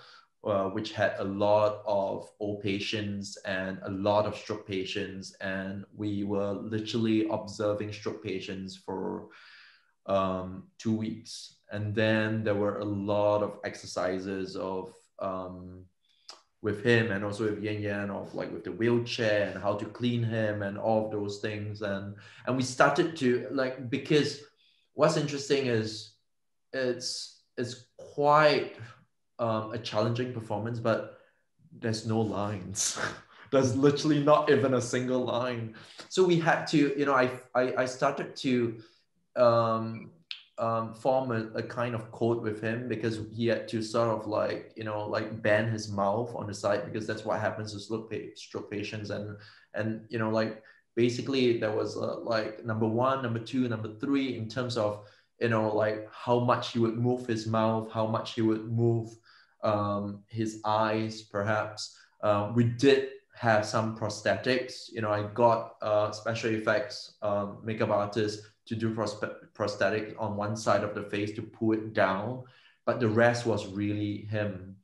which had a lot of old patients and a lot of stroke patients. And we were literally observing stroke patients for 2 weeks. And then there were a lot of exercises with him, and also with Yan Yan, of like with the wheelchair and how to clean him and all of those things. And we started to like, because what's interesting is it's quite a challenging performance, but there's no lines. There's literally not even a single line. So we had to, you know, I started to form a kind of code with him, because he had to sort of like, you know, like bend his mouth on the side, because that's what happens to stroke patients. And you know, like basically there was like number 1, number 2, number 3 in terms of, you know, like how much he would move his mouth, how much he would move his eyes, perhaps. We did have some prosthetics. You know, I got special effects makeup artist to do prosthetic on one side of the face to pull it down, but the rest was really him.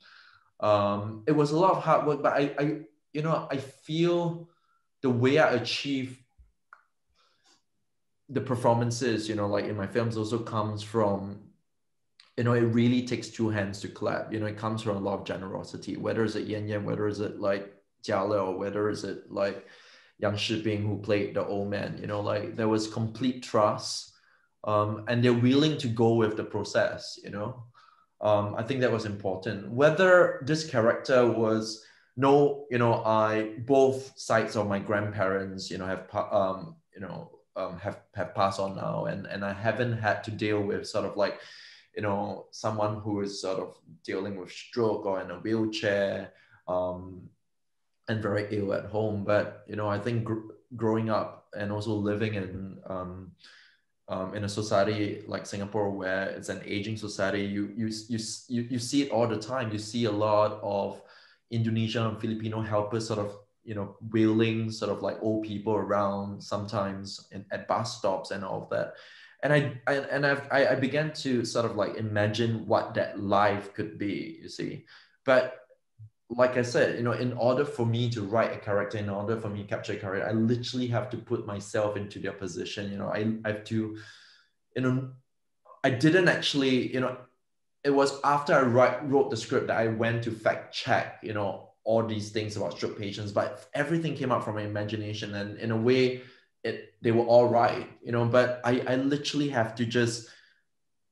It was a lot of hard work, but I you know, I feel the way I achieve the performances, you know, like in my films, also comes from, you know, it really takes 2 hands to clap. You know, it comes from a lot of generosity, whether it's Yan Yan, whether it's like Jiale, or whether it's like Yang Shiping, who played the old man. You know, like there was complete trust, and they're willing to go with the process, you know. I think that was important. Whether this character was, no, you know, both sides of my grandparents, you know, have passed on now, and I haven't had to deal with sort of like, you know, someone who is sort of dealing with stroke or in a wheelchair, and very ill at home. But, you know, I think growing up and also living in a society like Singapore, where it's an aging society, you see it all the time. You see a lot of Indonesian and Filipino helpers sort of, you know, wheeling sort of like old people around, sometimes at bus stops and all of that. And I began to sort of like imagine what that life could be, you see. But like I said, you know, in order for me to write a character, in order for me to capture a character, I literally have to put myself into their position. You know, I have to, you know, I didn't actually, you know, it was after I wrote the script that I went to fact check, you know, all these things about stroke patients, but everything came out from my imagination, and in a way, they were all right, you know. But I literally have to just,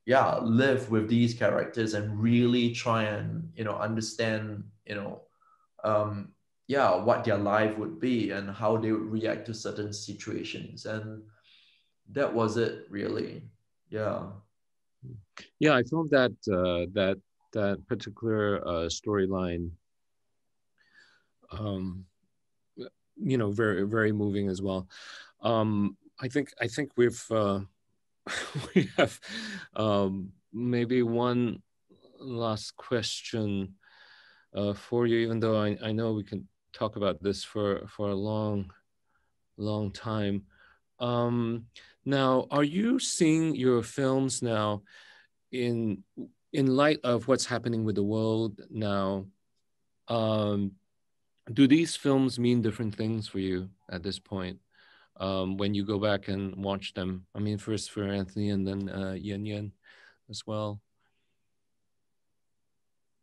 yeah, live with these characters and really try and, you know, understand, you know, yeah, what their life would be and how they would react to certain situations. And that was it, really. Yeah. Yeah, I found that that particular storyline, you know, very, very moving as well. I think we've we have maybe one last question for you, even though I know we can talk about this for a long time. Now, are you seeing your films now in light of what's happening with the world now? Do these films mean different things for you at this point when you go back and watch them? I mean, first for Anthony and then Yan Yan as well.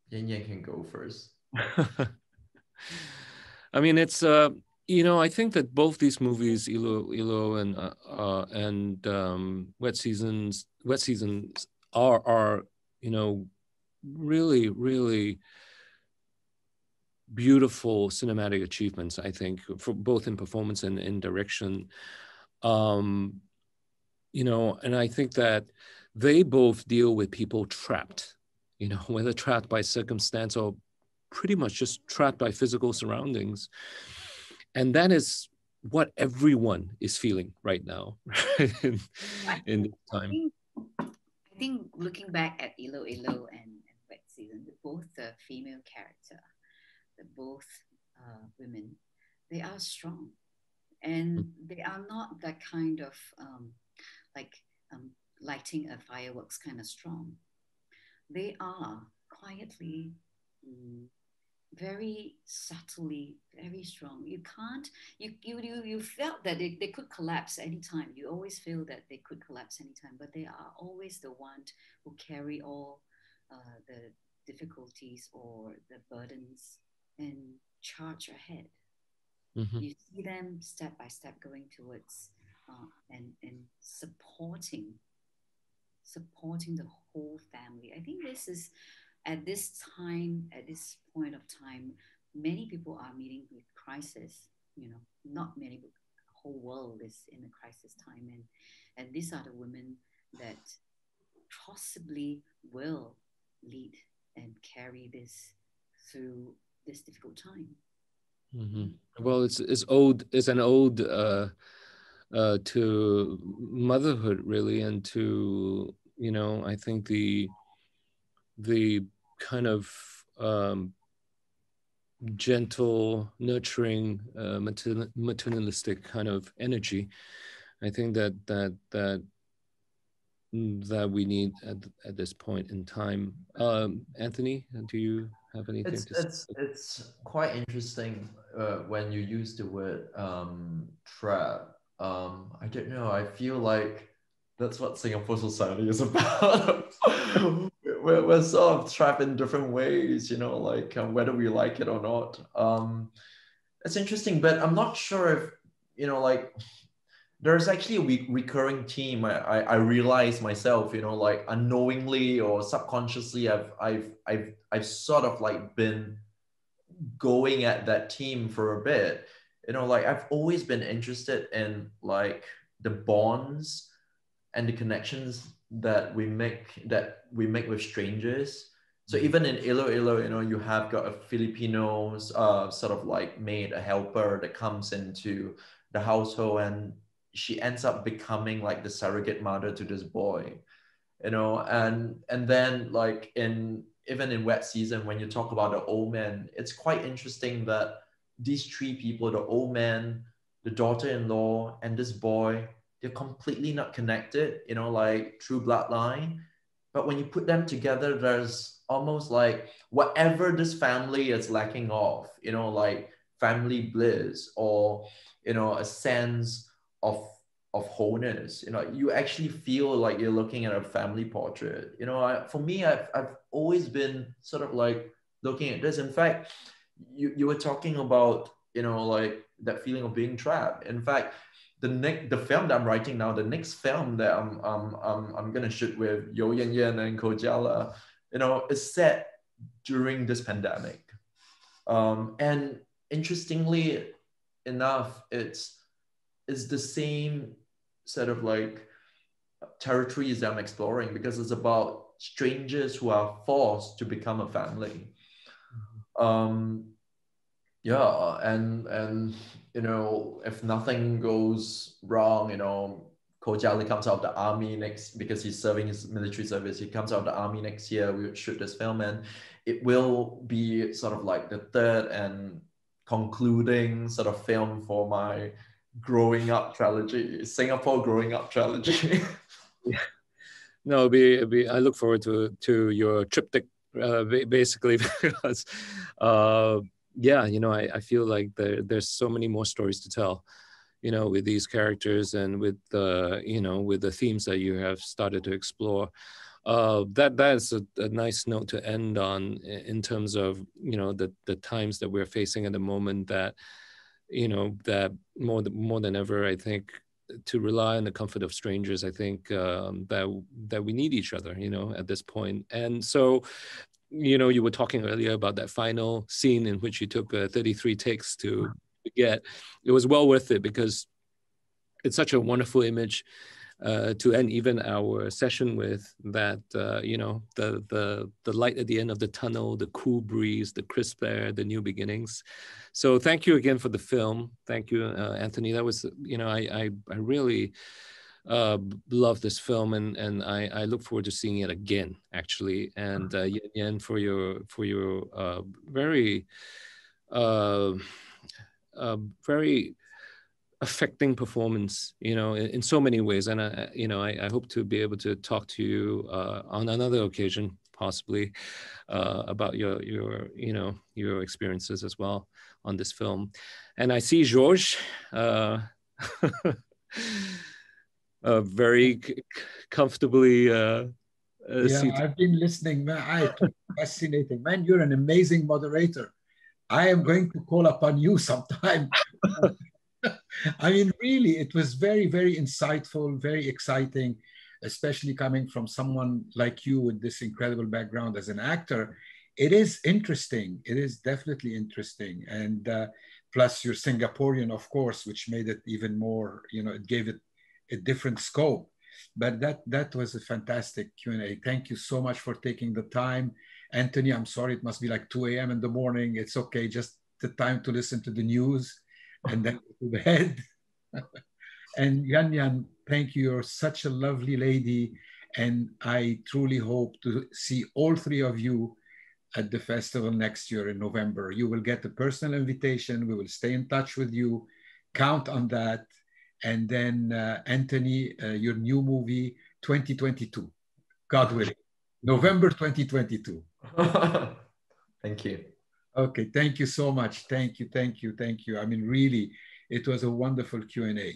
Yan Yan can go first. I mean, it's you know, I think that both these movies, Ilo Ilo and Wet Seasons, are you know, really beautiful cinematic achievements, I think, for both in performance and in direction. You know, and I think that they both deal with people trapped, you know, whether trapped by circumstance or pretty much just trapped by physical surroundings. And that is what everyone is feeling right now in this time. I think looking back at Ilo Ilo and Wet Season, both the female character, both women, they are strong, and they are not that kind of like lighting a fireworks kind of strong. They are quietly, very subtly, very strong. You can't, you felt that they could collapse anytime. You always feel that they could collapse anytime, but they are always the one who carry all the difficulties or the burdens and charge ahead. Mm-hmm. You see them step by step going towards and supporting the whole family. I think this is at this time, at this point of time, many people are meeting with crisis. You know, not many, but the whole world is in a crisis time, and these are the women that possibly will lead and carry this through this difficult time. Mm-hmm. Well, it's an ode to motherhood, really, and to, you know, I think the kind of gentle, nurturing, maternalistic kind of energy. I think that we need at this point in time. Anthony, do you have anything to say? It's quite interesting when you use the word trap. I don't know. I feel like that's what Singapore society is about. we're sort of trapped in different ways, you know, like whether we like it or not. It's interesting, but I'm not sure if, you know, like there's actually a recurring theme. I realize myself, you know, like unknowingly or subconsciously, I've sort of like been going at that theme for a bit. You know, like I've always been interested in like the bonds and the connections that we make with strangers. So even in Ilo Ilo, you know, you have got a Filipino sort of like maid, a helper that comes into the household, and she ends up becoming like the surrogate mother to this boy, you know, and then like even in Wet Season, when you talk about the old man, it's quite interesting that these three people, the old man, the daughter-in-law, and this boy, they're completely not connected, you know, like through bloodline. But when you put them together, there's almost like whatever this family is lacking of, you know, like family bliss or, you know, a sense of wholeness. You know, you actually feel like you're looking at a family portrait. You know, for me, I've always been sort of like looking at this. In fact, you were talking about, you know, like that feeling of being trapped. In fact, the film that I'm writing now, the next film that I'm gonna shoot with Yeo Yann Yann and Kojala, you know, is set during this pandemic. And interestingly enough, it's the same sort of like territories that I'm exploring, because it's about strangers who are forced to become a family. Yeah, and you know, if nothing goes wrong, you know, Kojali comes out of the army next, because he's serving his military service. He comes out of the army next year. We would shoot this film, and it will be sort of like the third and concluding sort of film for my growing up trilogy, Singapore growing up trilogy. Yeah. No, I look forward to your triptych, basically, because yeah, you know, I feel like there's so many more stories to tell, you know, with these characters and with the, you know, with the themes that you have started to explore. That's a nice note to end on in terms of, you know, the times that we're facing at the moment, that, you know, that more than ever, I think, to rely on the comfort of strangers, I think that we need each other, you know, at this point. And so, you know, you were talking earlier about that final scene in which you took 33 takes to get. It was well worth it, because it's such a wonderful image to end even our session with, that you know, the light at the end of the tunnel, the cool breeze, the crisp air, the new beginnings. So thank you again for the film. Thank you, Anthony. That was, you know, I really love this film, and I look forward to seeing it again, actually. And Yan Yan, for your very very affecting performance, you know, in so many ways. And you know, I hope to be able to talk to you on another occasion, possibly, about your you know, your experiences as well on this film. And I see Georges very comfortably yeah, seated. I've been listening, man. It was fascinating, man. You're an amazing moderator. I am going to call upon you sometime. I mean, really, it was very, very insightful, very exciting, especially coming from someone like you with this incredible background as an actor. It is interesting. It is definitely interesting. And plus, you're Singaporean, of course, which made it even more, you know, it gave it a different scope. But that was a fantastic Q&A. Thank you so much for taking the time. Anthony, I'm sorry, it must be like 2 a.m. in the morning. It's okay, just the time to listen to the news and then go to bed. And Yan Yan, thank you. You're such a lovely lady. And I truly hope to see all three of you at the festival next year in November. You will get a personal invitation. We will stay in touch with you. Count on that. And then Anthony, your new movie, 2022, God willing, November 2022. Thank you. Okay, thank you so much. Thank you, thank you, thank you. I mean, really, it was a wonderful Q&A.